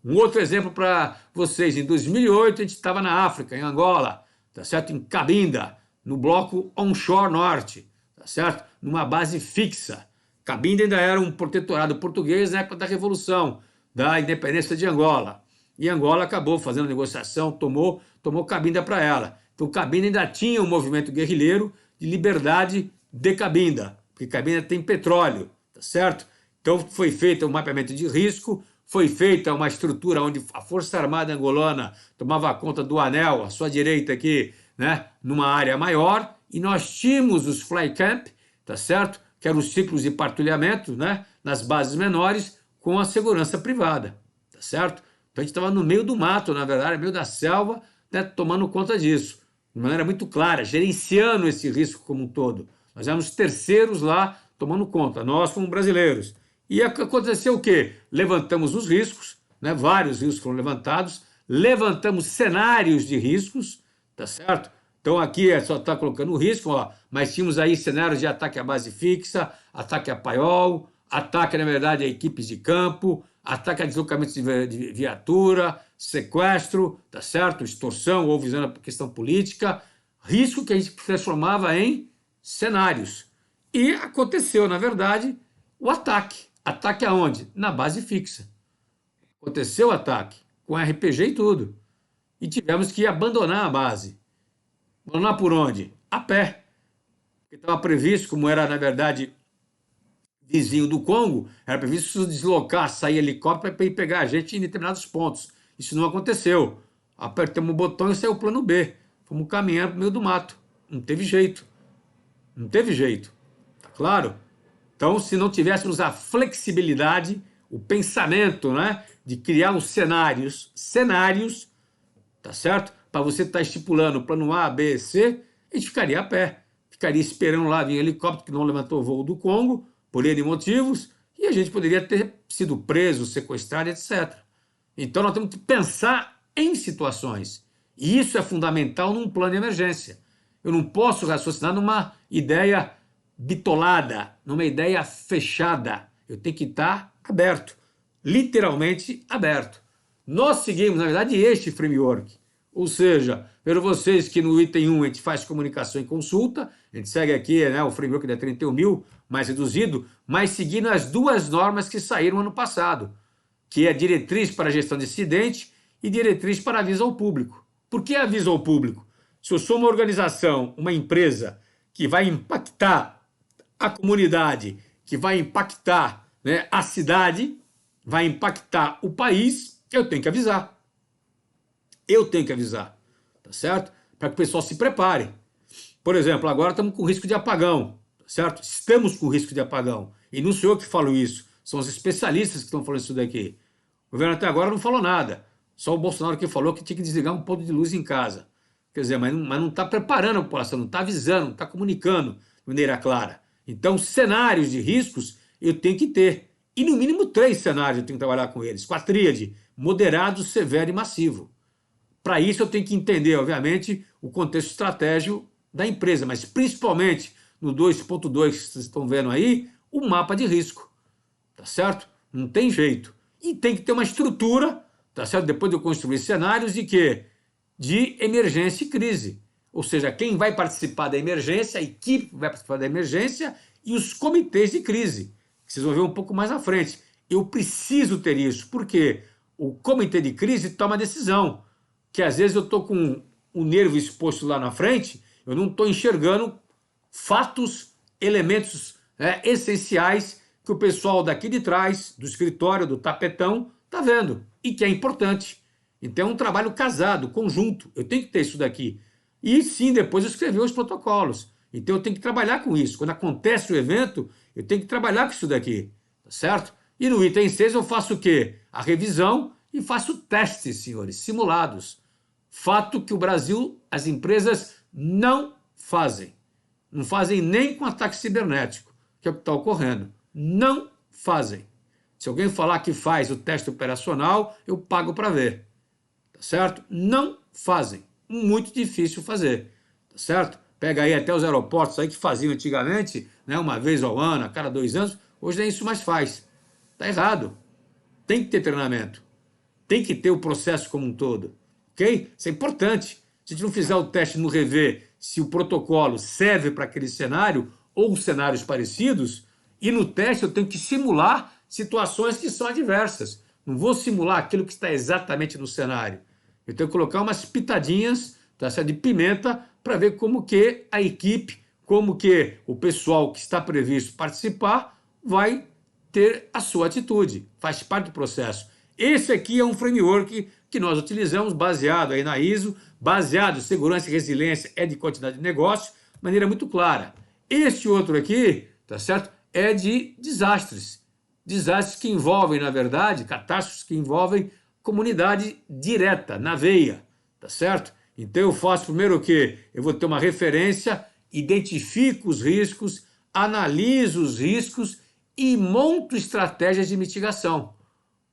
Um outro exemplo para vocês. Em 2008, a gente estava na África, em Angola, tá certo? Em Cabinda, no bloco onshore norte, tá certo? Numa base fixa. Cabinda ainda era um protetorado português na época da Revolução, da independência de Angola. E Angola acabou fazendo negociação, tomou Cabinda para ela. Então, Cabinda ainda tinha um movimento guerrilheiro de liberdade de Cabinda, porque Cabinda tem petróleo, tá certo? Então, foi feito um mapeamento de risco, foi feita uma estrutura onde a Força Armada angolana tomava conta do anel, à sua direita aqui, né, numa área maior, e nós tínhamos os fly camp, tá certo? Que eram os ciclos de patrulhamento, né, nas bases menores, com a segurança privada, tá certo? Então a gente estava no meio do mato, na verdade, no meio da selva, né, tomando conta disso, de maneira muito clara, gerenciando esse risco como um todo. Nós éramos terceiros lá tomando conta, nós como brasileiros. E aconteceu o quê? Levantamos os riscos, né, vários riscos foram levantados, levantamos cenários de riscos, tá certo? Então aqui só está colocando o risco, ó, mas tínhamos aí cenários de ataque à base fixa, ataque a paiol, ataque, na verdade, a equipes de campo, ataque a deslocamentos de viatura, sequestro, tá certo? Extorsão ou visando a questão política, risco que a gente transformava em cenários. E aconteceu, na verdade, o ataque. Ataque aonde? Na base fixa. Aconteceu o ataque, com RPG e tudo. E tivemos que abandonar a base. Abandonar por onde? A pé. Porque estava previsto, como era, na verdade, vizinho do Congo, era previsto deslocar, sair helicóptero para ir pegar a gente em determinados pontos. Isso não aconteceu. Apertamos o botão e saiu o plano B. Fomos caminhando no meio do mato. Não teve jeito. Não teve jeito. Tá claro? Então, se não tivéssemos a flexibilidade, o pensamento, né, de criar uns cenários, tá certo? Para você estar estipulando o plano A, B, C, a gente ficaria a pé. Ficaria esperando lá vir helicóptero que não levantou o voo do Congo, por N motivos, e a gente poderia ter sido preso, sequestrado, etc. Então, nós temos que pensar em situações. E isso é fundamental num plano de emergência. Eu não posso raciocinar numa ideia bitolada, numa ideia fechada. Eu tenho que estar aberto, literalmente aberto. Nós seguimos, na verdade, este framework. Ou seja, vejo vocês que no item 1 a gente faz comunicação e consulta, a gente segue aqui, né, o framework da 31.000, mais reduzido, mas seguindo as duas normas que saíram ano passado, que é diretriz para a gestão de incidente e diretriz para aviso ao público. Por que aviso ao público? se eu sou uma organização, uma empresa que vai impactar a comunidade, que vai impactar, né, a cidade, vai impactar o país, eu tenho que avisar. Eu tenho que avisar, tá certo? Para que o pessoal se prepare. Por exemplo, agora estamos com risco de apagão, tá certo? Estamos com risco de apagão. E não sou eu que falo isso, são os especialistas que estão falando isso daqui. O governo até agora não falou nada. Só o Bolsonaro que falou que tinha que desligar um ponto de luz em casa. Quer dizer, mas não está preparando a população, não está avisando, não está comunicando de maneira clara. Então, cenários de riscos eu tenho que ter. E no mínimo 3 cenários eu tenho que trabalhar com eles. Com a tríade: moderado, severo e massivo. Para isso eu tenho que entender, obviamente, o contexto estratégico da empresa, mas principalmente no 2.2 que vocês estão vendo aí, o mapa de risco. Tá certo? Não tem jeito. E tem que ter uma estrutura, tá certo? Depois de eu construir cenários de quê? De emergência e crise. Ou seja, quem vai participar da emergência, a equipe vai participar da emergência e os comitês de crise, que vocês vão ver um pouco mais à frente. Eu preciso ter isso, porque o comitê de crise toma decisão, que às vezes eu estou com o nervo exposto lá na frente, eu não estou enxergando fatos, elementos essenciais que o pessoal daqui de trás, do escritório, do tapetão, está vendo e que é importante. Então é um trabalho casado, conjunto, eu tenho que ter isso daqui. E sim, depois eu escrever os protocolos. Então eu tenho que trabalhar com isso. Quando acontece o evento, eu tenho que trabalhar com isso daqui, tá certo? E no item 6 eu faço o quê? A revisão e faço testes, senhores, simulados. Fato que o Brasil, as empresas não fazem. Não fazem nem com ataque cibernético, que é o que está ocorrendo. Não fazem. Se alguém falar que faz o teste operacional, eu pago para ver. Tá certo? Não fazem. Muito difícil fazer. Tá certo? Pega aí até os aeroportos aí que faziam antigamente, né, uma vez ao ano, a cada 2 anos, hoje nem isso mais faz. Tá errado. Tem que ter treinamento. Tem que ter o processo como um todo. Ok? Isso é importante. Se a gente não fizer o teste no rever se o protocolo serve para aquele cenário ou cenários parecidos, e no teste eu tenho que simular situações que são adversas. Não vou simular aquilo que está exatamente no cenário. Eu tenho que colocar umas pitadinhas, tá certo, de pimenta para ver como que a equipe, como que o pessoal que está previsto participar vai ter a sua atitude. Faz parte do processo. Esse aqui é um framework que nós utilizamos baseado aí na ISO, baseado em segurança e resiliência, é de quantidade de negócio, de maneira muito clara. Este outro aqui, tá certo, é de desastres. Desastres que envolvem, na verdade, catástrofes que envolvem comunidade direta, na veia, tá certo? Então eu faço primeiro o quê? Eu vou ter uma referência, identifico os riscos, analiso os riscos e monto estratégias de mitigação.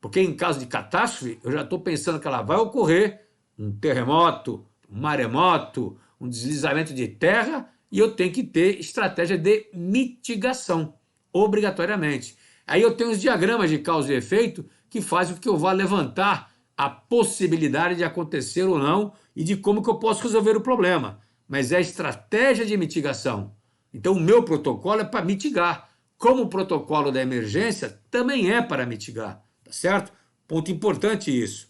Porque em caso de catástrofe, eu já estou pensando que ela vai ocorrer um terremoto, um maremoto, um deslizamento de terra, e eu tenho que ter estratégia de mitigação, obrigatoriamente. Aí eu tenho os diagramas de causa e efeito que fazem com que eu vá levantar a possibilidade de acontecer ou não e de como que eu posso resolver o problema. Mas é estratégia de mitigação. Então o meu protocolo é para mitigar, como o protocolo da emergência também é para mitigar. Tá certo? Ponto importante isso.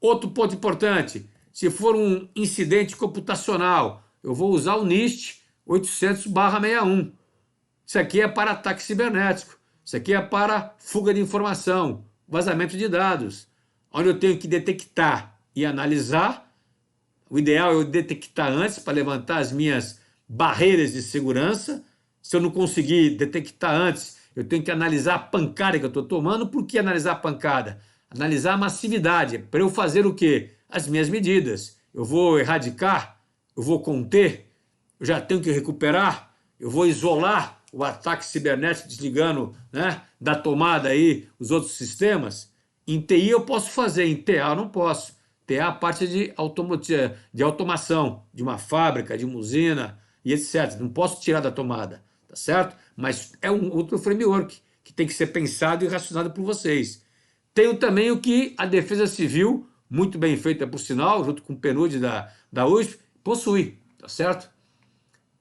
Outro ponto importante, se for um incidente computacional, eu vou usar o NIST 800/61. Isso aqui é para ataque cibernético. Isso aqui é para fuga de informação, vazamento de dados, onde eu tenho que detectar e analisar. O ideal é eu detectar antes para levantar as minhas barreiras de segurança. Se eu não conseguir detectar antes, eu tenho que analisar a pancada que eu estou tomando. Por que analisar a pancada? Analisar a massividade. Para eu fazer o quê? As minhas medidas. Eu vou erradicar? Eu vou conter? Eu já tenho que recuperar? Eu vou isolar o ataque cibernético desligando, né, da tomada aí os outros sistemas? Em TI eu posso fazer, em TA eu não posso. TA é a parte de automação de uma fábrica, de uma usina e etc. Não posso tirar da tomada. Tá certo? Mas é um outro framework que tem que ser pensado e racionado por vocês. Tenho também o que a Defesa Civil, muito bem feita por sinal, junto com o PNUD da USP, possui, tá certo?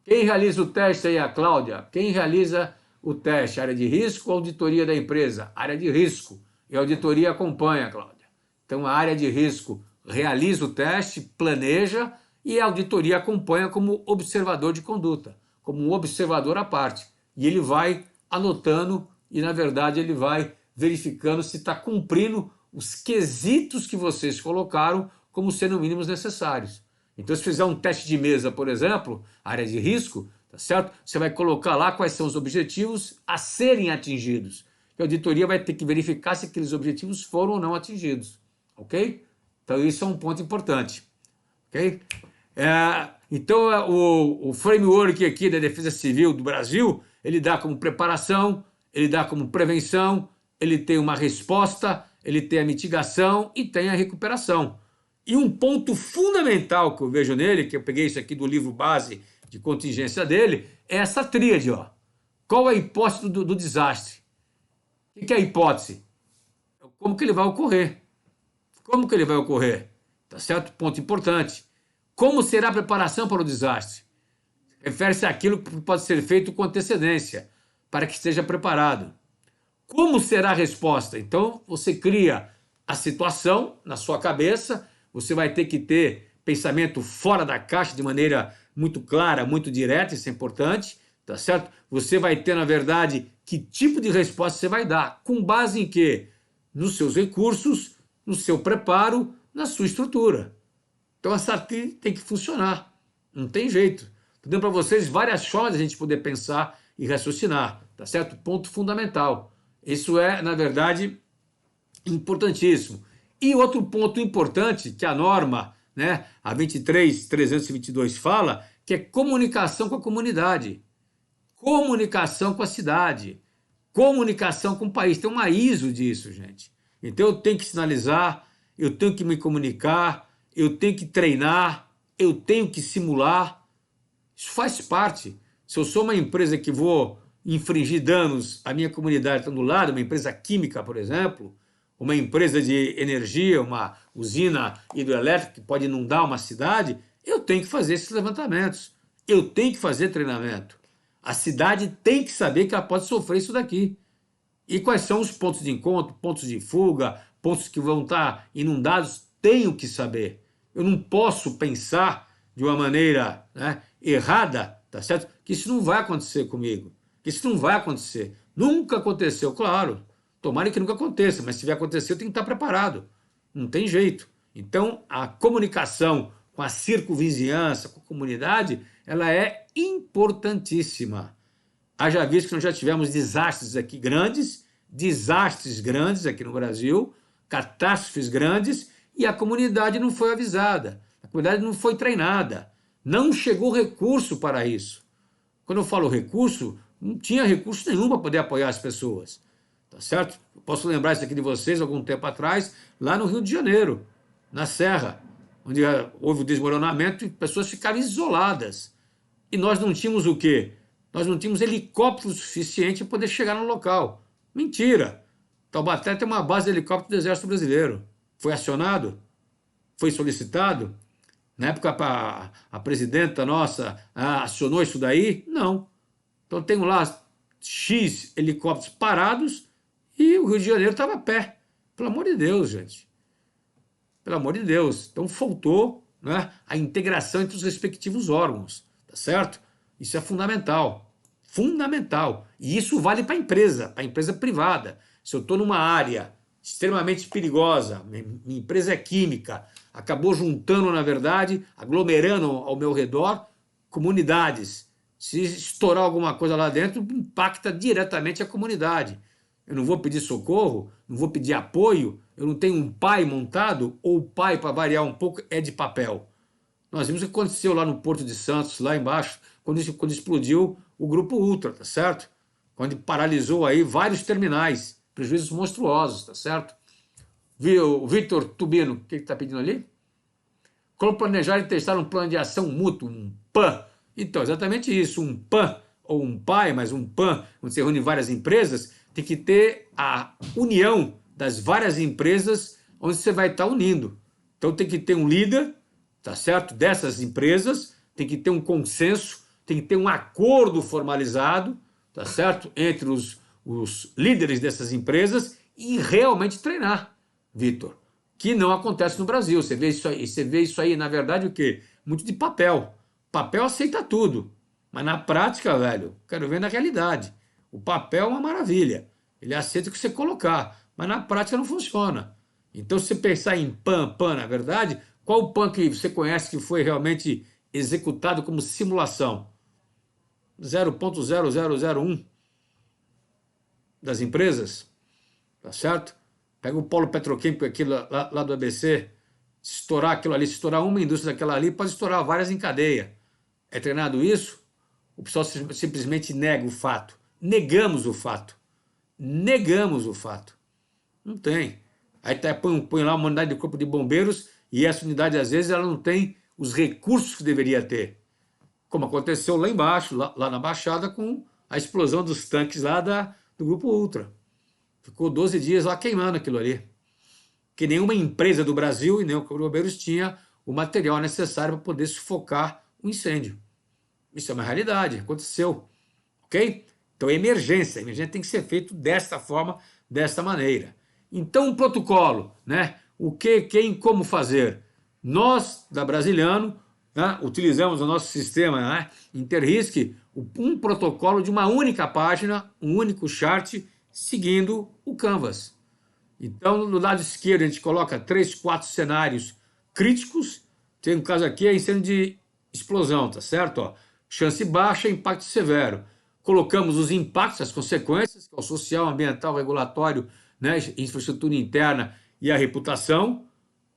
Quem realiza o teste aí, a Cláudia? Quem realiza o teste? Área de risco ou auditoria da empresa? Área de risco. E a auditoria acompanha, Cláudia. Então a área de risco realiza o teste, planeja e a auditoria acompanha como observador de conduta, como um observador à parte. E ele vai anotando e, na verdade, ele vai verificando se está cumprindo os quesitos que vocês colocaram como sendo mínimos necessários. Então, se fizer um teste de mesa, por exemplo, área de risco, tá certo? Você vai colocar lá quais são os objetivos a serem atingidos. E a auditoria vai ter que verificar se aqueles objetivos foram ou não atingidos, ok? Então, isso é um ponto importante, ok? Então, o framework aqui da Defesa Civil do Brasil, ele dá como preparação, ele dá como prevenção, ele tem uma resposta, ele tem a mitigação e tem a recuperação. E um ponto fundamental que eu vejo nele, que eu peguei isso aqui do livro base de contingência dele, é essa tríade, ó. Qual a hipótese do desastre? O que é a hipótese? Como que ele vai ocorrer? Como que ele vai ocorrer? Tá certo? Ponto importante. Como será a preparação para o desastre? Refere-se àquilo que pode ser feito com antecedência, para que esteja preparado. Como será a resposta? Então, você cria a situação na sua cabeça, você vai ter que ter pensamento fora da caixa de maneira muito clara, muito direta, isso é importante, tá certo? Você vai ter, na verdade, que tipo de resposta você vai dar, com base em quê? Nos seus recursos, no seu preparo, na sua estrutura. Então, essa tem que funcionar, não tem jeito. Estou dando para vocês várias formas de a gente poder pensar e raciocinar, tá certo? Ponto fundamental. Isso é, na verdade, importantíssimo. E outro ponto importante que a norma, né, a 23.322 fala, que é comunicação com a comunidade, comunicação com a cidade, comunicação com o país. Tem uma ISO disso, gente. Então eu tenho que sinalizar, eu tenho que me comunicar, eu tenho que treinar, eu tenho que simular. Isso faz parte. Se eu sou uma empresa que vou infringir danos à minha comunidade estando do lado, uma empresa química, por exemplo, uma empresa de energia, uma usina hidrelétrica que pode inundar uma cidade, eu tenho que fazer esses levantamentos, eu tenho que fazer treinamento. A cidade tem que saber que ela pode sofrer isso daqui. E quais são os pontos de encontro, pontos de fuga, pontos que vão estar inundados, tenho que saber. Eu não posso pensar de uma maneira, né, errada, tá certo? Que isso não vai acontecer comigo, que isso não vai acontecer. Nunca aconteceu, claro. Tomara que nunca aconteça, mas se vier acontecer, eu tenho que estar preparado. Não tem jeito. Então, a comunicação com a circunvizinhança, com a comunidade, ela é importantíssima. Haja visto que nós já tivemos desastres grandes aqui no Brasil, catástrofes grandes, e a comunidade não foi avisada, a comunidade não foi treinada, não chegou recurso para isso. Quando eu falo recurso, não tinha recurso nenhum para poder apoiar as pessoas. Tá certo? Eu posso lembrar isso aqui de vocês algum tempo atrás, lá no Rio de Janeiro, na Serra, onde houve o desmoronamento e pessoas ficaram isoladas. E nós não tínhamos o quê? Nós não tínhamos helicóptero suficiente para poder chegar no local. Mentira! Taubaté tem uma base de helicóptero do Exército Brasileiro. Foi acionado? Foi solicitado? Na época a presidenta nossa acionou isso daí? Não. Então tenho lá X helicópteros parados e o Rio de Janeiro estava a pé. Pelo amor de Deus, gente. Pelo amor de Deus. Então faltou, né, a integração entre os respectivos órgãos. Tá certo? Isso é fundamental. Fundamental. E isso vale para a empresa privada. Se eu estou numa área extremamente perigosa, minha empresa é química, acabou juntando, na verdade, aglomerando ao meu redor comunidades. Se estourar alguma coisa lá dentro, impacta diretamente a comunidade. Eu não vou pedir socorro, não vou pedir apoio, eu não tenho um pai montado, ou o pai, para variar um pouco, é de papel. Nós vimos o que aconteceu lá no Porto de Santos, lá embaixo, quando explodiu o Grupo Ultra, tá certo? Quando paralisou aí vários terminais, prejuízos monstruosos, tá certo? Viu, Vitor Tubino, o que está pedindo ali? Como planejar e testar um plano de ação mútuo, um PAN. Então, exatamente isso, um PAN, ou um PAI, mas um PAN, onde se reúne várias empresas, tem que ter a união das várias empresas onde você vai estar unindo. Então tem que ter um líder, tá certo, dessas empresas, tem que ter um consenso, tem que ter um acordo formalizado, tá certo, entre os líderes dessas empresas e realmente treinar, Vitor, que não acontece no Brasil. Você vê isso aí, na verdade, o quê? muito de papel. Papel aceita tudo, mas na prática, velho, quero ver na realidade. O papel é uma maravilha, ele aceita o que você colocar, mas na prática não funciona. Então, se você pensar em PAN, na verdade, qual o PAN que você conhece que foi realmente executado como simulação? 0,0001 das empresas, tá certo? Pega o polo petroquímico aqui lá do ABC, estourar aquilo ali, se estourar uma indústria daquela ali, pode estourar várias em cadeia. É treinado isso? O pessoal simplesmente nega o fato. Negamos o fato. Negamos o fato. Não tem. Aí põe lá uma unidade de corpo de bombeiros e essa unidade, às vezes, ela não tem os recursos que deveria ter. Como aconteceu lá embaixo, lá na Baixada, com a explosão dos tanques lá do Grupo Ultra. Ficou 12 dias lá queimando aquilo ali. Que nenhuma empresa do Brasil e nem o Corpo de Bombeiros tinha o material necessário para poder sufocar o incêndio. Isso é uma realidade, aconteceu. Ok? Então, emergência. A emergência tem que ser feito desta forma, desta maneira. Então, um protocolo, né? O que, quem, como fazer? Nós, da Brasiliano, né, utilizamos o nosso sistema, né, Interrisc, um protocolo de uma única página, um único chart, seguindo o Canvas. Então, no lado esquerdo, a gente coloca 3, 4 cenários críticos. Tem um caso aqui, é incêndio de explosão, tá certo? Ó, chance baixa, impacto severo. Colocamos os impactos, as consequências, que é o social, ambiental, regulatório, né, infraestrutura interna e a reputação.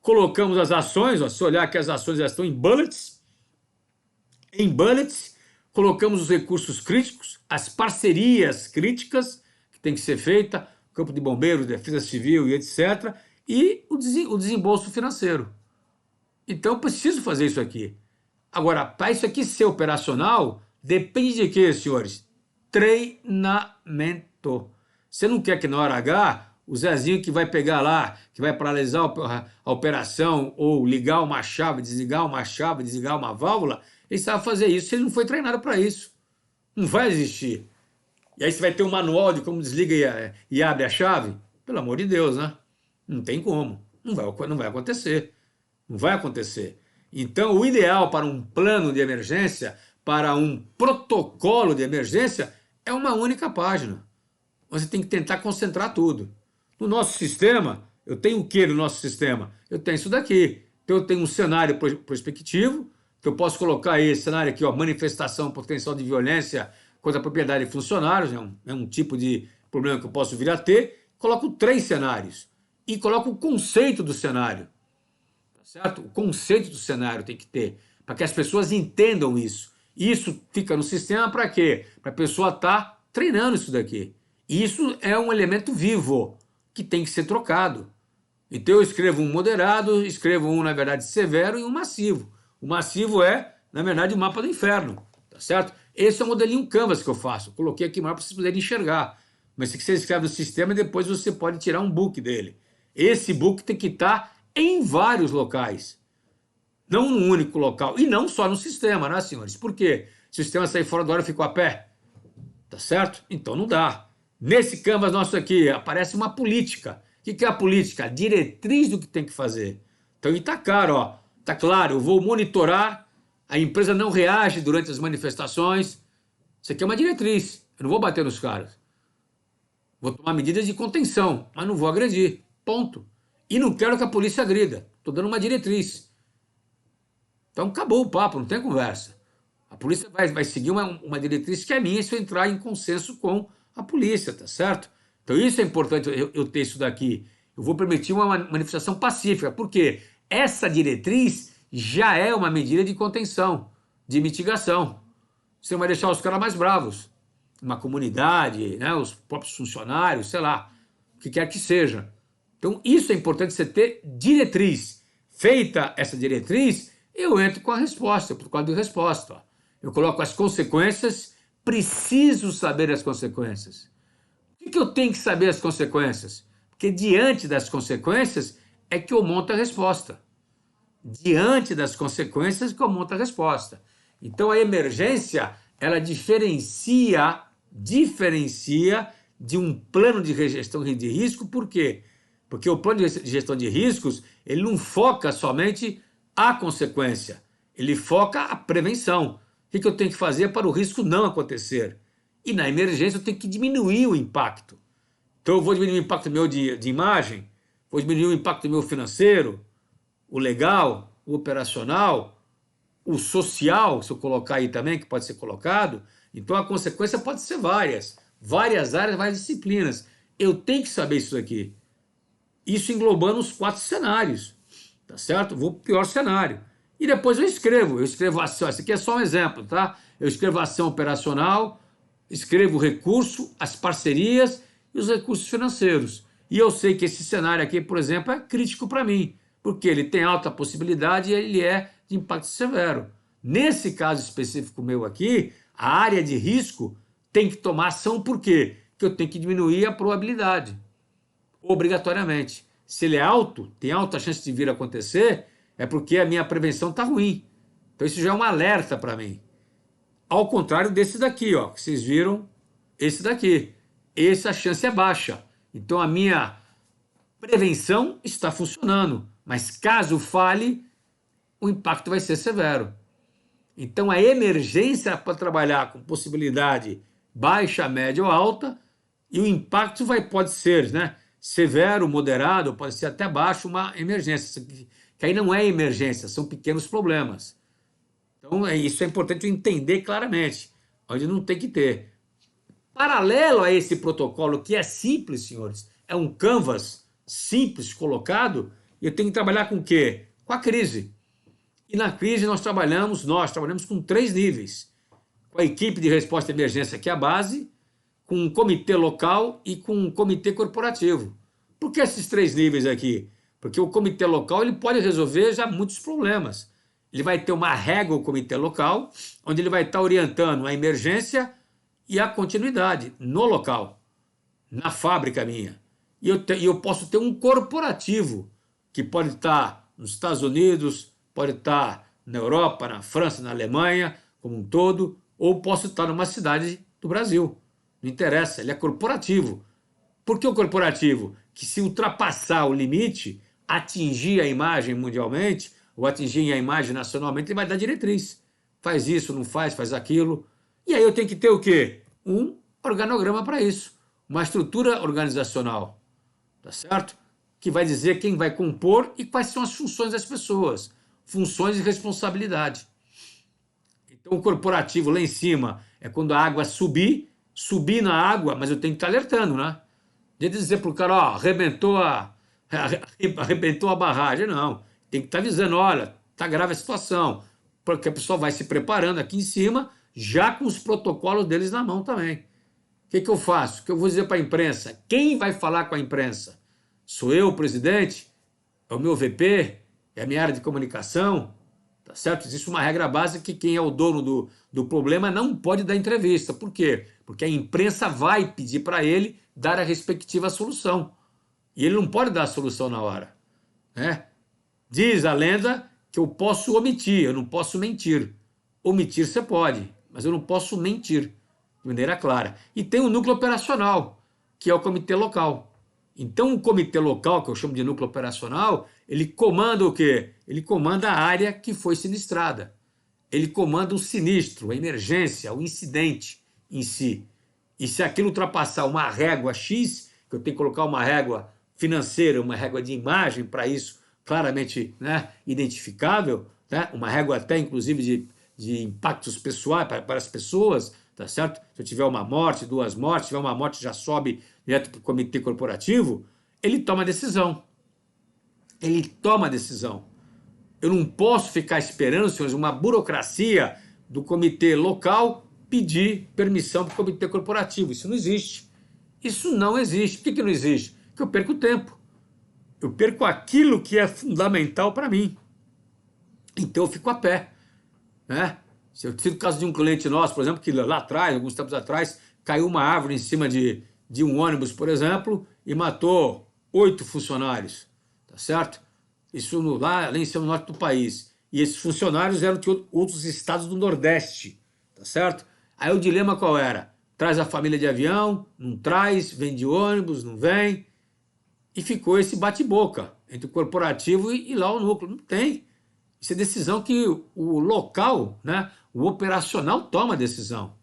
Colocamos as ações, ó, se olhar que as ações já estão em bullets. Em bullets, colocamos os recursos críticos, as parcerias críticas, que tem que ser feita, Corpo de Bombeiros, Defesa Civil e etc. E o desembolso financeiro. Então, eu preciso fazer isso aqui. Agora, para isso aqui ser operacional, depende de quê, senhores? Treinamento. Você não quer que na hora H, o Zezinho que vai pegar lá, que vai paralisar a operação ou ligar uma chave, desligar uma válvula, ele sabe fazer isso se ele não foi treinado para isso. Não vai existir. E aí você vai ter um manual de como desliga e abre a chave? Pelo amor de Deus, né? Não tem como. Não vai acontecer. Não vai acontecer. Então, o ideal para um plano de emergência, para um protocolo de emergência, é uma única página. Você tem que tentar concentrar tudo. No nosso sistema, eu tenho o que no nosso sistema? Eu tenho isso daqui. Então, eu tenho um cenário prospectivo, que eu posso colocar aí, esse cenário aqui, ó, manifestação potencial de violência contra a propriedade de funcionários, é um tipo de problema que eu posso vir a ter. Coloco 3 cenários e coloco o conceito do cenário. Tá certo? O conceito do cenário tem que ter, para que as pessoas entendam isso. Isso fica no sistema para quê? Para a pessoa estar treinando isso daqui. Isso é um elemento vivo que tem que ser trocado. Então eu escrevo um moderado, escrevo um, na verdade, severo e um massivo. O massivo é, na verdade, o mapa do inferno. Tá certo? Esse é o modelinho Canvas que eu faço. Coloquei aqui maior para vocês poderem enxergar. Mas se você escreve no sistema, depois você pode tirar um book dele. Esse book tem que estar em vários locais. Não num único local. E não só no sistema, né, senhores? Por quê? Se o sistema sair fora do ar, eu fico a pé. Tá certo? Então não dá. Nesse Canvas nosso aqui, aparece uma política. O que é a política? A diretriz do que tem que fazer. Então, e tá claro, ó. Tá claro, eu vou monitorar. A empresa não reage durante as manifestações. Isso aqui é uma diretriz. Eu não vou bater nos caras. Vou tomar medidas de contenção, mas não vou agredir. Ponto. E não quero que a polícia agrida. Estou dando uma diretriz. Então acabou o papo, não tem conversa. A polícia vai seguir uma diretriz que é minha se eu entrar em consenso com a polícia, tá certo? Então isso é importante eu ter isso daqui. Eu vou permitir uma manifestação pacífica. Por quê? Essa diretriz já é uma medida de contenção, de mitigação. Você vai deixar os caras mais bravos. Uma comunidade, né, os próprios funcionários, sei lá, o que quer que seja. Então, isso é importante, você ter diretriz. Feita essa diretriz, eu entro com a resposta, por causa de resposta. Eu coloco as consequências, preciso saber as consequências. Por que eu tenho que saber as consequências? Porque diante das consequências é que eu monto a resposta. Diante das consequências que eu monto a resposta. Então, a emergência, ela diferencia de um plano de gestão de risco. Por quê? Porque o plano de gestão de riscos, ele não foca somente a consequência. Ele foca a prevenção. O que eu tenho que fazer para o risco não acontecer? E na emergência eu tenho que diminuir o impacto. Então eu vou diminuir o impacto meu de imagem, vou diminuir o impacto meu financeiro, o legal, o operacional, o social, se eu colocar aí também, que pode ser colocado. Então a consequência pode ser várias áreas, várias disciplinas. Eu tenho que saber isso aqui. Isso englobando os 4 cenários, tá certo? Vou pro pior cenário. E depois eu escrevo ação, esse aqui é só um exemplo, tá? Eu escrevo ação operacional, escrevo o recurso, as parcerias e os recursos financeiros. E eu sei que esse cenário aqui, por exemplo, é crítico para mim, porque ele tem alta possibilidade e ele é de impacto severo. Nesse caso específico meu aqui, a área de risco tem que tomar ação, por quê? Porque eu tenho que diminuir a probabilidade, obrigatoriamente. Se ele é alto, tem alta chance de vir a acontecer, é porque a minha prevenção está ruim. Então isso já é um alerta para mim. Ao contrário desse daqui, ó, que vocês viram, esse daqui. Essa chance é baixa. Então a minha prevenção está funcionando, mas caso falhe, o impacto vai ser severo. Então a emergência pode trabalhar com possibilidade baixa, média ou alta, e o impacto pode ser, né, severo, moderado, pode ser até baixo, uma emergência, que aí não é emergência, são pequenos problemas. Então isso é importante entender claramente, onde não tem que ter. Paralelo a esse protocolo, que é simples, senhores, é um canvas simples colocado, e eu tenho que trabalhar com o quê? Com a crise. E na crise nós trabalhamos com 3 níveis. Com a equipe de resposta à emergência, que é a base, com um comitê local e com um comitê corporativo. Por que esses 3 níveis aqui? Porque o comitê local ele pode resolver já muitos problemas. Ele vai ter uma régua, o comitê local, onde ele vai estar orientando a emergência e a continuidade no local, na fábrica minha. E eu posso ter um corporativo, que pode estar nos Estados Unidos, pode estar na Europa, na França, na Alemanha, como um todo, ou posso estar numa cidade do Brasil. Não interessa, ele é corporativo. Por que o corporativo? Que se ultrapassar o limite, atingir a imagem mundialmente, ou atingir a imagem nacionalmente, ele vai dar diretriz. Faz isso, não faz, faz aquilo. E aí eu tenho que ter o quê? Um organograma para isso. Uma estrutura organizacional, tá certo? Que vai dizer quem vai compor e quais são as funções das pessoas. Funções e responsabilidade. Então o corporativo lá em cima é quando a água subir na água, mas eu tenho que estar alertando, né? De dizer para o cara, ó, arrebentou a barragem, não. Tem que estar avisando, olha, está grave a situação. Porque a pessoa vai se preparando aqui em cima, já com os protocolos deles na mão também. O que eu faço? O que eu vou dizer para a imprensa? Quem vai falar com a imprensa? Sou eu, o presidente? É o meu VP? É a minha área de comunicação? Tá certo? Existe uma regra básica que quem é o dono do problema não pode dar entrevista. Por quê? Porque a imprensa vai pedir para ele dar a respectiva solução. E ele não pode dar a solução na hora, né? Diz a lenda que eu posso omitir, eu não posso mentir. Omitir você pode, mas eu não posso mentir de maneira clara. E tem o núcleo operacional, que é o comitê local. Então o comitê local, que eu chamo de núcleo operacional, ele comanda o quê? Ele comanda a área que foi sinistrada. Ele comanda o sinistro, a emergência, o incidente em si. E se aquilo ultrapassar uma régua X, que eu tenho que colocar uma régua financeira, uma régua de imagem para isso, claramente, né, identificável, né, uma régua até inclusive de impactos pessoais para as pessoas, tá certo? Se eu tiver uma morte, 2 mortes, se tiver uma morte já sobe direto para o comitê corporativo, ele toma decisão. Ele toma decisão. Eu não posso ficar esperando, senhores, uma burocracia do comitê local pedir permissão para o comitê corporativo. Isso não existe. Isso não existe. Por que não existe? Porque eu perco tempo. Eu perco aquilo que é fundamental para mim. Então eu fico a pé, né? Se eu cito o caso de um cliente nosso, por exemplo, que lá atrás, alguns tempos atrás, caiu uma árvore em cima de um ônibus, por exemplo, e matou 8 funcionários, tá certo? Isso lá em cima no norte do país. E esses funcionários eram de outros estados do Nordeste, tá certo? Aí o dilema qual era? Traz a família de avião, não traz, vem de ônibus, não vem. E ficou esse bate-boca entre o corporativo e lá o núcleo. Não tem. Isso é decisão que o local, né, o operacional toma a decisão.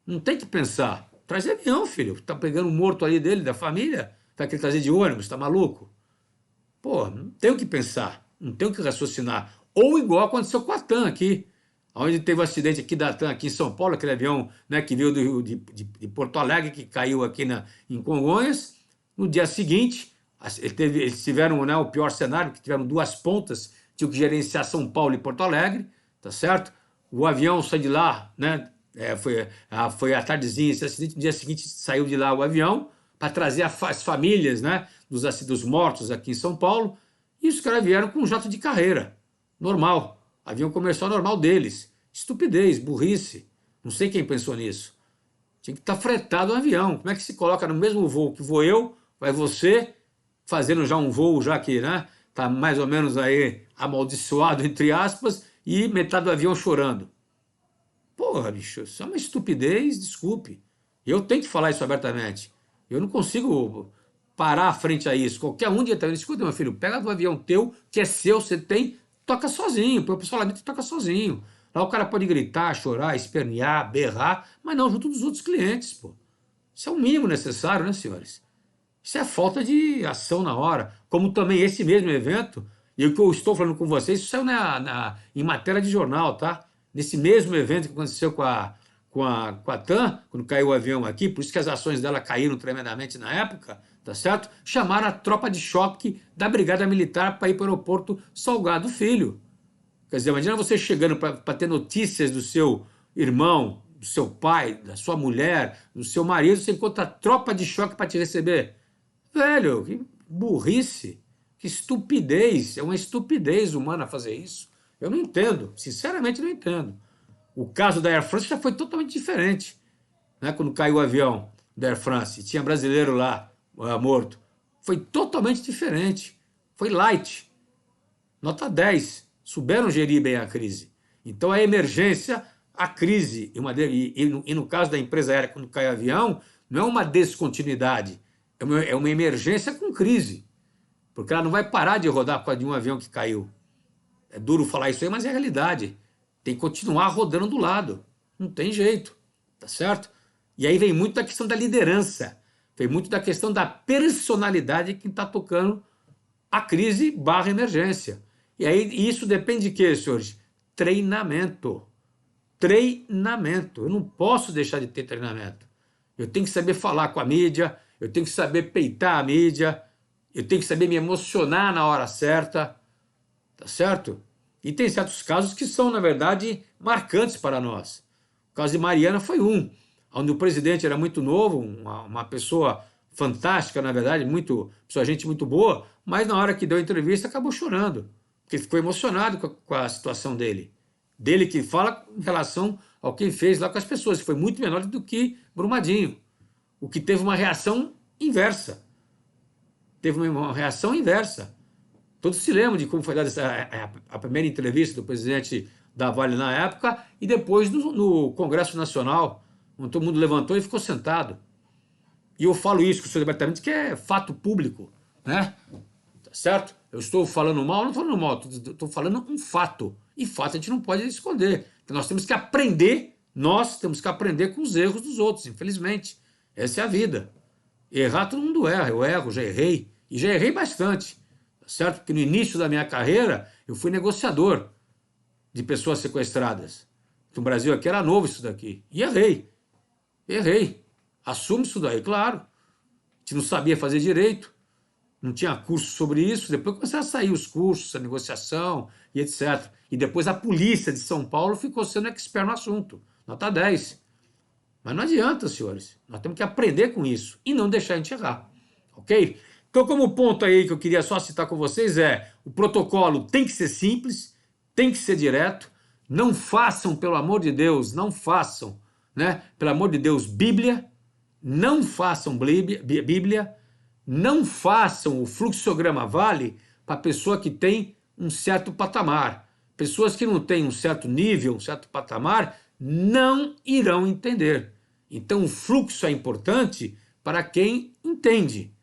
Não tem que pensar. Traz avião, filho. Tá pegando um morto ali dele, da família, vai querer trazer de ônibus, tá maluco? Pô, não tem o que pensar, não tem o que raciocinar. Ou igual aconteceu com a TAM aqui, onde teve o um acidente aqui da TAM, aqui em São Paulo, aquele avião, né, que veio de Porto Alegre, que caiu aqui em Congonhas. No dia seguinte, eles tiveram, né, o pior cenário, que tiveram duas pontas, tinham que gerenciar São Paulo e Porto Alegre, tá certo? O avião saiu de lá, né, foi à tardezinha esse acidente, no dia seguinte saiu de lá o avião, para trazer as famílias, né, dos mortos aqui em São Paulo, e os caras vieram com um jato de carreira, normal, avião comercial normal deles. Estupidez, burrice, não sei quem pensou nisso. Tinha que estar fretado o avião. Como é que se coloca no mesmo voo que vou eu, vai você, fazendo já um voo já que, né, tá mais ou menos aí amaldiçoado, entre aspas, e metade do avião chorando. Porra, bicho, isso é uma estupidez, desculpe. Eu tenho que falar isso abertamente. Eu não consigo parar frente a isso. Qualquer um dia tá vendo, escuta, meu filho, pega do avião teu, que é seu, você tem, toca sozinho, põe o pessoal toca sozinho. Lá o cara pode gritar, chorar, espernear, berrar, mas não junto dos outros clientes, pô. Isso é o mínimo necessário, né, senhores? Isso é falta de ação na hora. Como também esse mesmo evento, e o que eu estou falando com vocês, isso saiu em matéria de jornal, tá? Nesse mesmo evento que aconteceu com a TAM, quando caiu o avião aqui, por isso que as ações dela caíram tremendamente na época, tá certo? Chamaram a tropa de choque da Brigada Militar para ir para o aeroporto Salgado Filho. Quer dizer, imagina você chegando para ter notícias do seu irmão, do seu pai, da sua mulher, do seu marido, você encontra a tropa de choque para te receber. Velho, que burrice, que estupidez, é uma estupidez humana fazer isso. Eu não entendo, sinceramente não entendo. O caso da Air France já foi totalmente diferente, né? Quando caiu o avião da Air France, tinha brasileiro lá morto. Foi totalmente diferente, foi light, nota 10, souberam gerir bem a crise. Então a emergência, a crise, e no caso da empresa aérea, quando cai o avião, não é uma descontinuidade, é uma emergência com crise, porque ela não vai parar de rodar por causa de um avião que caiu. É duro falar isso aí, mas é a realidade. Tem que continuar rodando do lado. Não tem jeito, tá certo? E aí vem muito da questão da liderança, vem muito da questão da personalidade que está tocando a crise / emergência. E aí isso depende de quê, senhores? Treinamento. Treinamento. Eu não posso deixar de ter treinamento. Eu tenho que saber falar com a mídia, eu tenho que saber peitar a mídia, eu tenho que saber me emocionar na hora certa, tá certo? E tem certos casos que são, na verdade, marcantes para nós. O caso de Mariana foi onde o presidente era muito novo, uma pessoa fantástica, na verdade, gente muito boa, mas na hora que deu a entrevista acabou chorando, porque ficou emocionado com a situação dele. Dele que fala em relação ao que ele fez lá com as pessoas, que foi muito menor do que Brumadinho, o que teve uma reação inversa. Teve uma reação inversa. Todos se lembram de como foi dada a primeira entrevista do presidente da Vale na época e depois no Congresso Nacional, onde todo mundo levantou e ficou sentado. E eu falo isso com o seu departamento, que é fato público, né? Tá certo? Eu estou falando mal, não estou falando mal, estou falando um fato. E fato a gente não pode esconder. Porque nós temos que aprender com os erros dos outros, infelizmente. Essa é a vida. Errar todo mundo erra, eu erro, já errei. E já errei bastante. Certo? Porque no início da minha carreira, eu fui negociador de pessoas sequestradas. No Brasil aqui era novo isso daqui. E errei. Errei. Assumo isso daí, claro. A gente não sabia fazer direito. Não tinha curso sobre isso. Depois começaram a sair os cursos, a negociação e etc. E depois a polícia de São Paulo ficou sendo expert no assunto. Nota 10. Mas não adianta, senhores. Nós temos que aprender com isso e não deixar a gente errar. Ok? Então, como ponto aí que eu queria só citar com vocês o protocolo tem que ser simples, tem que ser direto, não façam, pelo amor de Deus, não façam, né? Pelo amor de Deus, Bíblia, não façam Bíblia, não façam o fluxograma Vale para pessoa que tem um certo patamar. Pessoas que não têm um certo nível, um certo patamar, não irão entender. Então, o fluxo é importante para quem entende.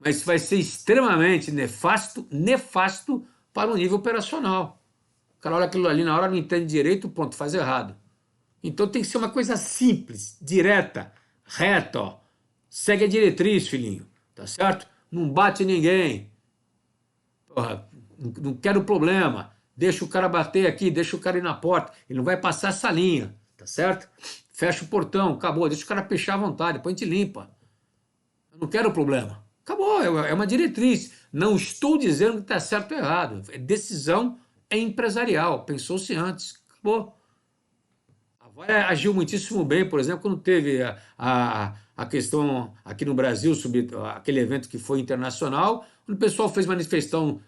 Mas vai ser extremamente nefasto para o nível operacional. cara olha aquilo ali na hora, não entende direito, ponto, faz errado. Então tem que ser uma coisa simples, direta, reta, ó. Segue a diretriz, filhinho, tá certo? Não bate ninguém. Porra, não quero problema. Deixa o cara bater aqui, deixa o cara ir na porta. Ele não vai passar essa linha, tá certo? Fecha o portão, acabou. Deixa o cara fechar à vontade, depois a gente limpa. Eu não quero problema. Acabou, é uma diretriz. Não estou dizendo que está certo ou errado. Decisão empresarial. Pensou-se antes. Acabou. A Vale agiu muitíssimo bem, por exemplo, quando teve a questão aqui no Brasil sobre aquele evento que foi internacional, quando o pessoal fez manifestação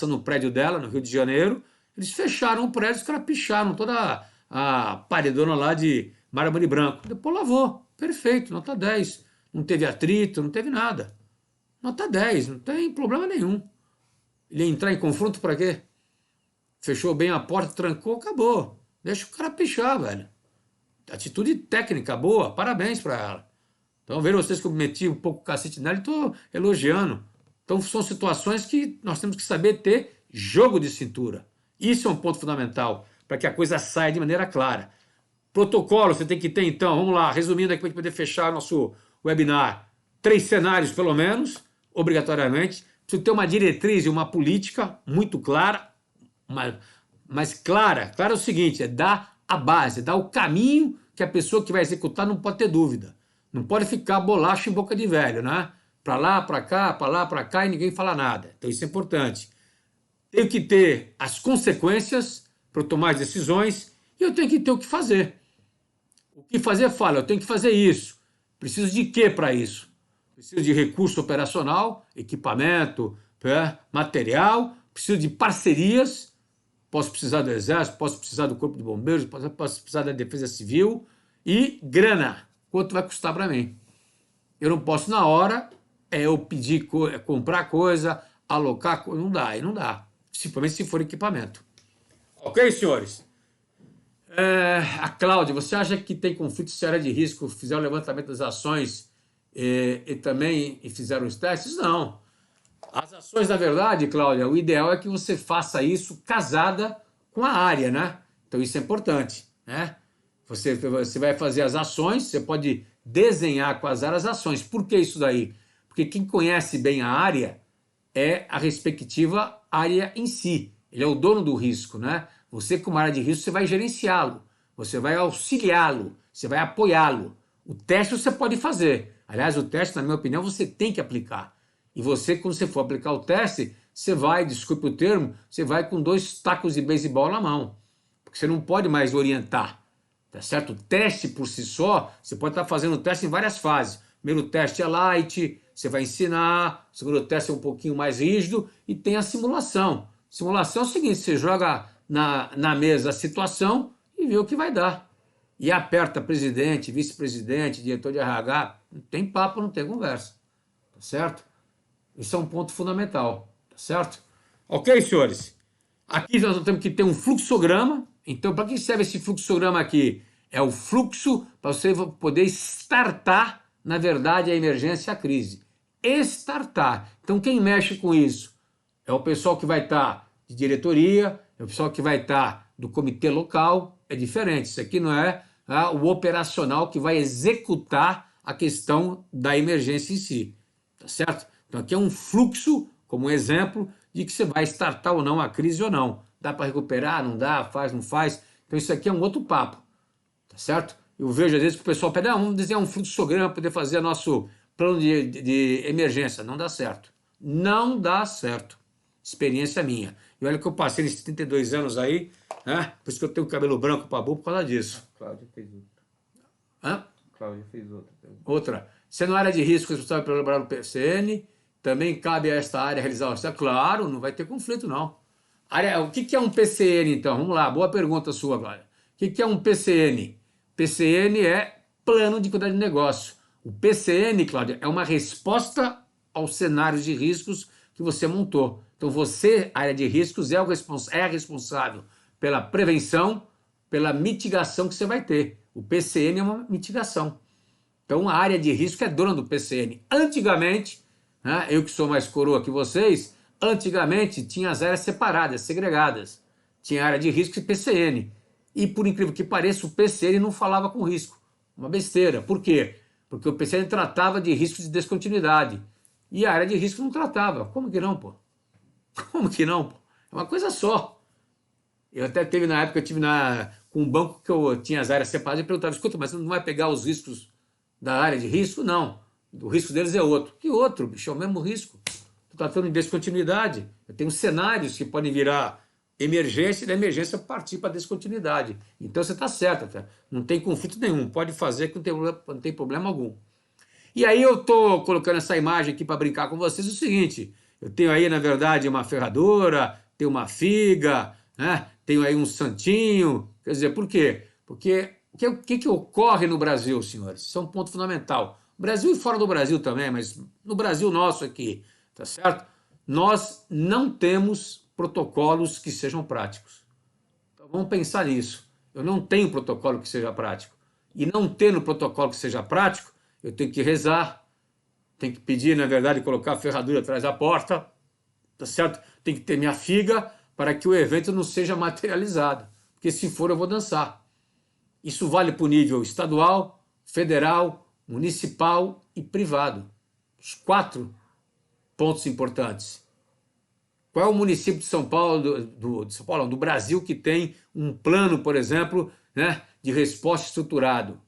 no prédio dela, no Rio de Janeiro, eles fecharam o prédio, os caras picharam toda a paredona lá de mármore branco. Depois lavou. Perfeito, nota 10. Não teve atrito, não teve nada. Nota 10, não tem problema nenhum. Ele ia entrar em confronto para quê? Fechou bem a porta, trancou, acabou. Deixa o cara pichar, velho. Atitude técnica boa, parabéns para ela. Então, ver vocês que eu meti um pouco o cacete nela e estou elogiando. Então, são situações que nós temos que saber ter jogo de cintura. Isso é um ponto fundamental para que a coisa saia de maneira clara. Protocolo você tem que ter, então, vamos lá, resumindo aqui para a gente poder fechar nosso webinar. 3 cenários, pelo menos, obrigatoriamente. Precisa ter uma diretriz e uma política muito clara, mas clara. Clara é o seguinte, é dar a base, dar o caminho que a pessoa que vai executar não pode ter dúvida. Não pode ficar bolacha em boca de velho, né? Para lá, para cá, para lá, para cá e ninguém fala nada. Então isso é importante. Tenho que ter as consequências para eu tomar as decisões e eu tenho que ter o que fazer. O que fazer, fala, eu tenho que fazer isso. Preciso de quê para isso? Preciso de recurso operacional, equipamento, material, preciso de parcerias. Posso precisar do Exército, posso precisar do Corpo de Bombeiros, posso precisar da Defesa Civil e grana. Quanto vai custar para mim? Eu não posso, na hora, eu pedir, comprar coisa, alocar coisa, não dá, aí não dá. Principalmente se for equipamento. Ok, senhores? A Cláudia, você acha que tem conflito se a área de risco fizer o levantamento das ações e também fizeram os testes? Não. As ações, na verdade, Cláudia, o ideal é que você faça isso casada com a área, né? Então isso é importante, né? Você vai fazer as ações, você pode desenhar com as áreas ações. Por que isso daí? Porque quem conhece bem a área é a respectiva área em si. Ele é o dono do risco, né? Você, como área de risco, você vai gerenciá-lo, você vai auxiliá-lo, você vai apoiá-lo. O teste você pode fazer. Aliás, o teste, na minha opinião, você tem que aplicar. E você, quando você for aplicar o teste, você vai, desculpe o termo, você vai com 2 tacos de beisebol na mão. Porque você não pode mais orientar. Tá certo? O teste por si só, você pode estar fazendo o teste em várias fases. Primeiro teste é light, você vai ensinar. O segundo teste é um pouquinho mais rígido e tem a simulação. Simulação é o seguinte, você joga na mesa a situação e vê o que vai dar. E aperta presidente, vice-presidente, diretor de RH, não tem papo, não tem conversa. Tá certo? Isso é um ponto fundamental, tá certo? Ok, senhores? Aqui nós temos que ter um fluxograma. Então, para que serve esse fluxograma aqui? É o fluxo para você poder startar, na verdade, a emergência, a crise. Startar. Então, quem mexe com isso? É o pessoal que vai estar de diretoria, é o pessoal que vai estar do comitê local. É diferente. Isso aqui não é o operacional que vai executar a questão da emergência em si. Tá certo? Então, aqui é um fluxo, como um exemplo, de que você vai startar ou não a crise ou não. Dá para recuperar, não dá, faz, não faz. Então, isso aqui é um outro papo, tá certo? Eu vejo, às vezes, que o pessoal pede, vamos desenhar um fluxograma para poder fazer nosso plano de emergência. Não dá certo. Não dá certo. Experiência minha. E olha que eu passei nesses 32 anos aí, né? Por isso que eu tenho cabelo branco para burro por causa disso. A Cláudia fez outra. Hã? Cláudia fez outra. Outra. Você não é área de risco responsável pelo elaborar o PCN, também cabe a esta área realizar o... Claro, não vai ter conflito, não. O que é um PCN, então? Vamos lá, boa pergunta sua, Glória. O que é um PCN? PCN é Plano de Qualidade de Negócio. O PCN, Cláudia, é uma resposta aos cenários de riscos que você montou. Então você, área de riscos, é a responsável pela prevenção, pela mitigação que você vai ter. O PCN é uma mitigação. Então a área de risco é dona do PCN. Antigamente, né, eu que sou mais coroa que vocês, antigamente tinha as áreas separadas, segregadas. Tinha área de risco e PCN. E, por incrível que pareça, o PCN não falava com risco. Uma besteira. Por quê? Porque o PCN tratava de risco de descontinuidade. E a área de risco não tratava. Como que não, pô? Como que não, pô? É uma coisa só. Eu até teve na época, eu tive com um banco que eu tinha as áreas separadas e perguntava, escuta, mas você não vai pegar os riscos da área de risco? Não. O risco deles é outro. Que outro, bicho? É o mesmo risco. Estou tratando de descontinuidade. Eu tenho cenários que podem virar emergência e da emergência partir para descontinuidade. Então você está certo, tá? Não tem conflito nenhum. Pode fazer que não tem problema algum. E aí eu estou colocando essa imagem aqui para brincar com vocês o seguinte, eu tenho aí, na verdade, uma ferradura, tenho uma figa, né? Tenho aí um santinho, quer dizer, por quê? Porque o que ocorre no Brasil, senhores? Isso é um ponto fundamental. Brasil e fora do Brasil também, mas no Brasil nosso aqui, tá certo? Nós não temos protocolos que sejam práticos. Então vamos pensar nisso. Eu não tenho protocolo que seja prático. E não tendo protocolo que seja prático, eu tenho que rezar, tenho que pedir, na verdade, colocar a ferradura atrás da porta, tá certo? Tem que ter minha figa para que o evento não seja materializado. Porque se for, eu vou dançar. Isso vale para o nível estadual, federal, municipal e privado. Os 4 pontos importantes. Qual é o município de São Paulo, do Brasil, que tem um plano, por exemplo, né, de resposta estruturado?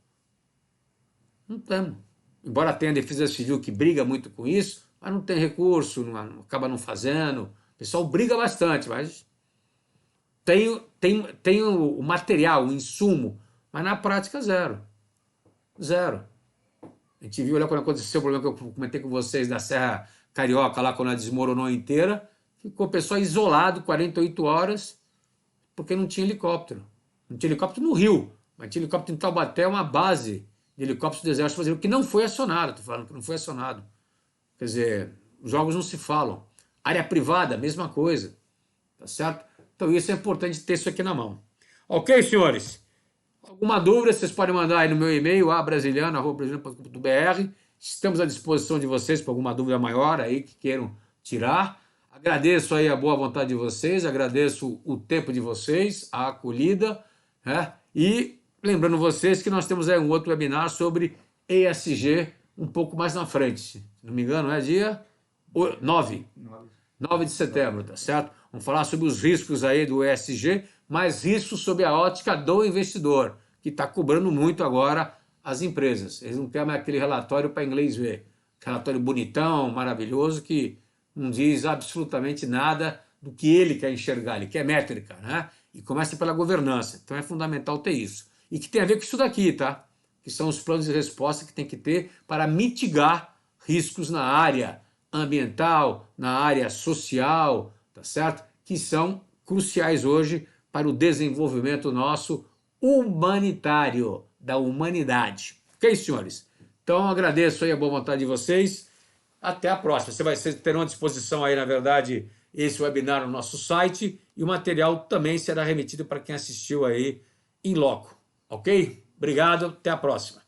Não temos. Embora tenha a Defesa Civil que briga muito com isso, mas não tem recurso, acaba não fazendo. O pessoal briga bastante, mas tem o material, o insumo, mas na prática zero. Zero. A gente viu lá quando aconteceu o problema que eu comentei com vocês da Serra Carioca, lá quando ela desmoronou inteira, ficou o pessoal isolado 48 horas porque não tinha helicóptero. Não tinha helicóptero no Rio, mas tinha helicóptero em Taubaté, uma base de helicópteros do Exército Brasileiro que não foi acionado, estou falando que não foi acionado. Quer dizer, os jogos não se falam. Área privada, mesma coisa. Tá certo? Então isso é importante ter isso aqui na mão. Ok, senhores? Alguma dúvida, vocês podem mandar aí no meu e-mail, brasiliano@brasiliano.com.br. Estamos à disposição de vocês para alguma dúvida maior aí que queiram tirar. Agradeço aí a boa vontade de vocês, agradeço o tempo de vocês, a acolhida, né? E lembrando vocês que nós temos aí um outro webinar sobre ESG um pouco mais na frente. Se não me engano, é dia 9 de setembro, tá certo? Vamos falar sobre os riscos aí do ESG, mas riscos sob a ótica do investidor, que está cobrando muito agora as empresas. Eles não querem mais aquele relatório para inglês ver. Relatório bonitão, maravilhoso, que não diz absolutamente nada do que ele quer enxergar. Ele quer métrica, né? E começa pela governança. Então é fundamental ter isso. E que tem a ver com isso daqui, tá? Que são os planos de resposta que tem que ter para mitigar riscos na área ambiental, na área social, tá certo? Que são cruciais hoje para o desenvolvimento nosso humanitário, da humanidade. Ok, senhores? Então agradeço aí a boa vontade de vocês. Até a próxima. Vocês terão à disposição aí, na verdade, esse webinar no nosso site e o material também será remetido para quem assistiu aí em loco. Ok? Obrigado, até a próxima.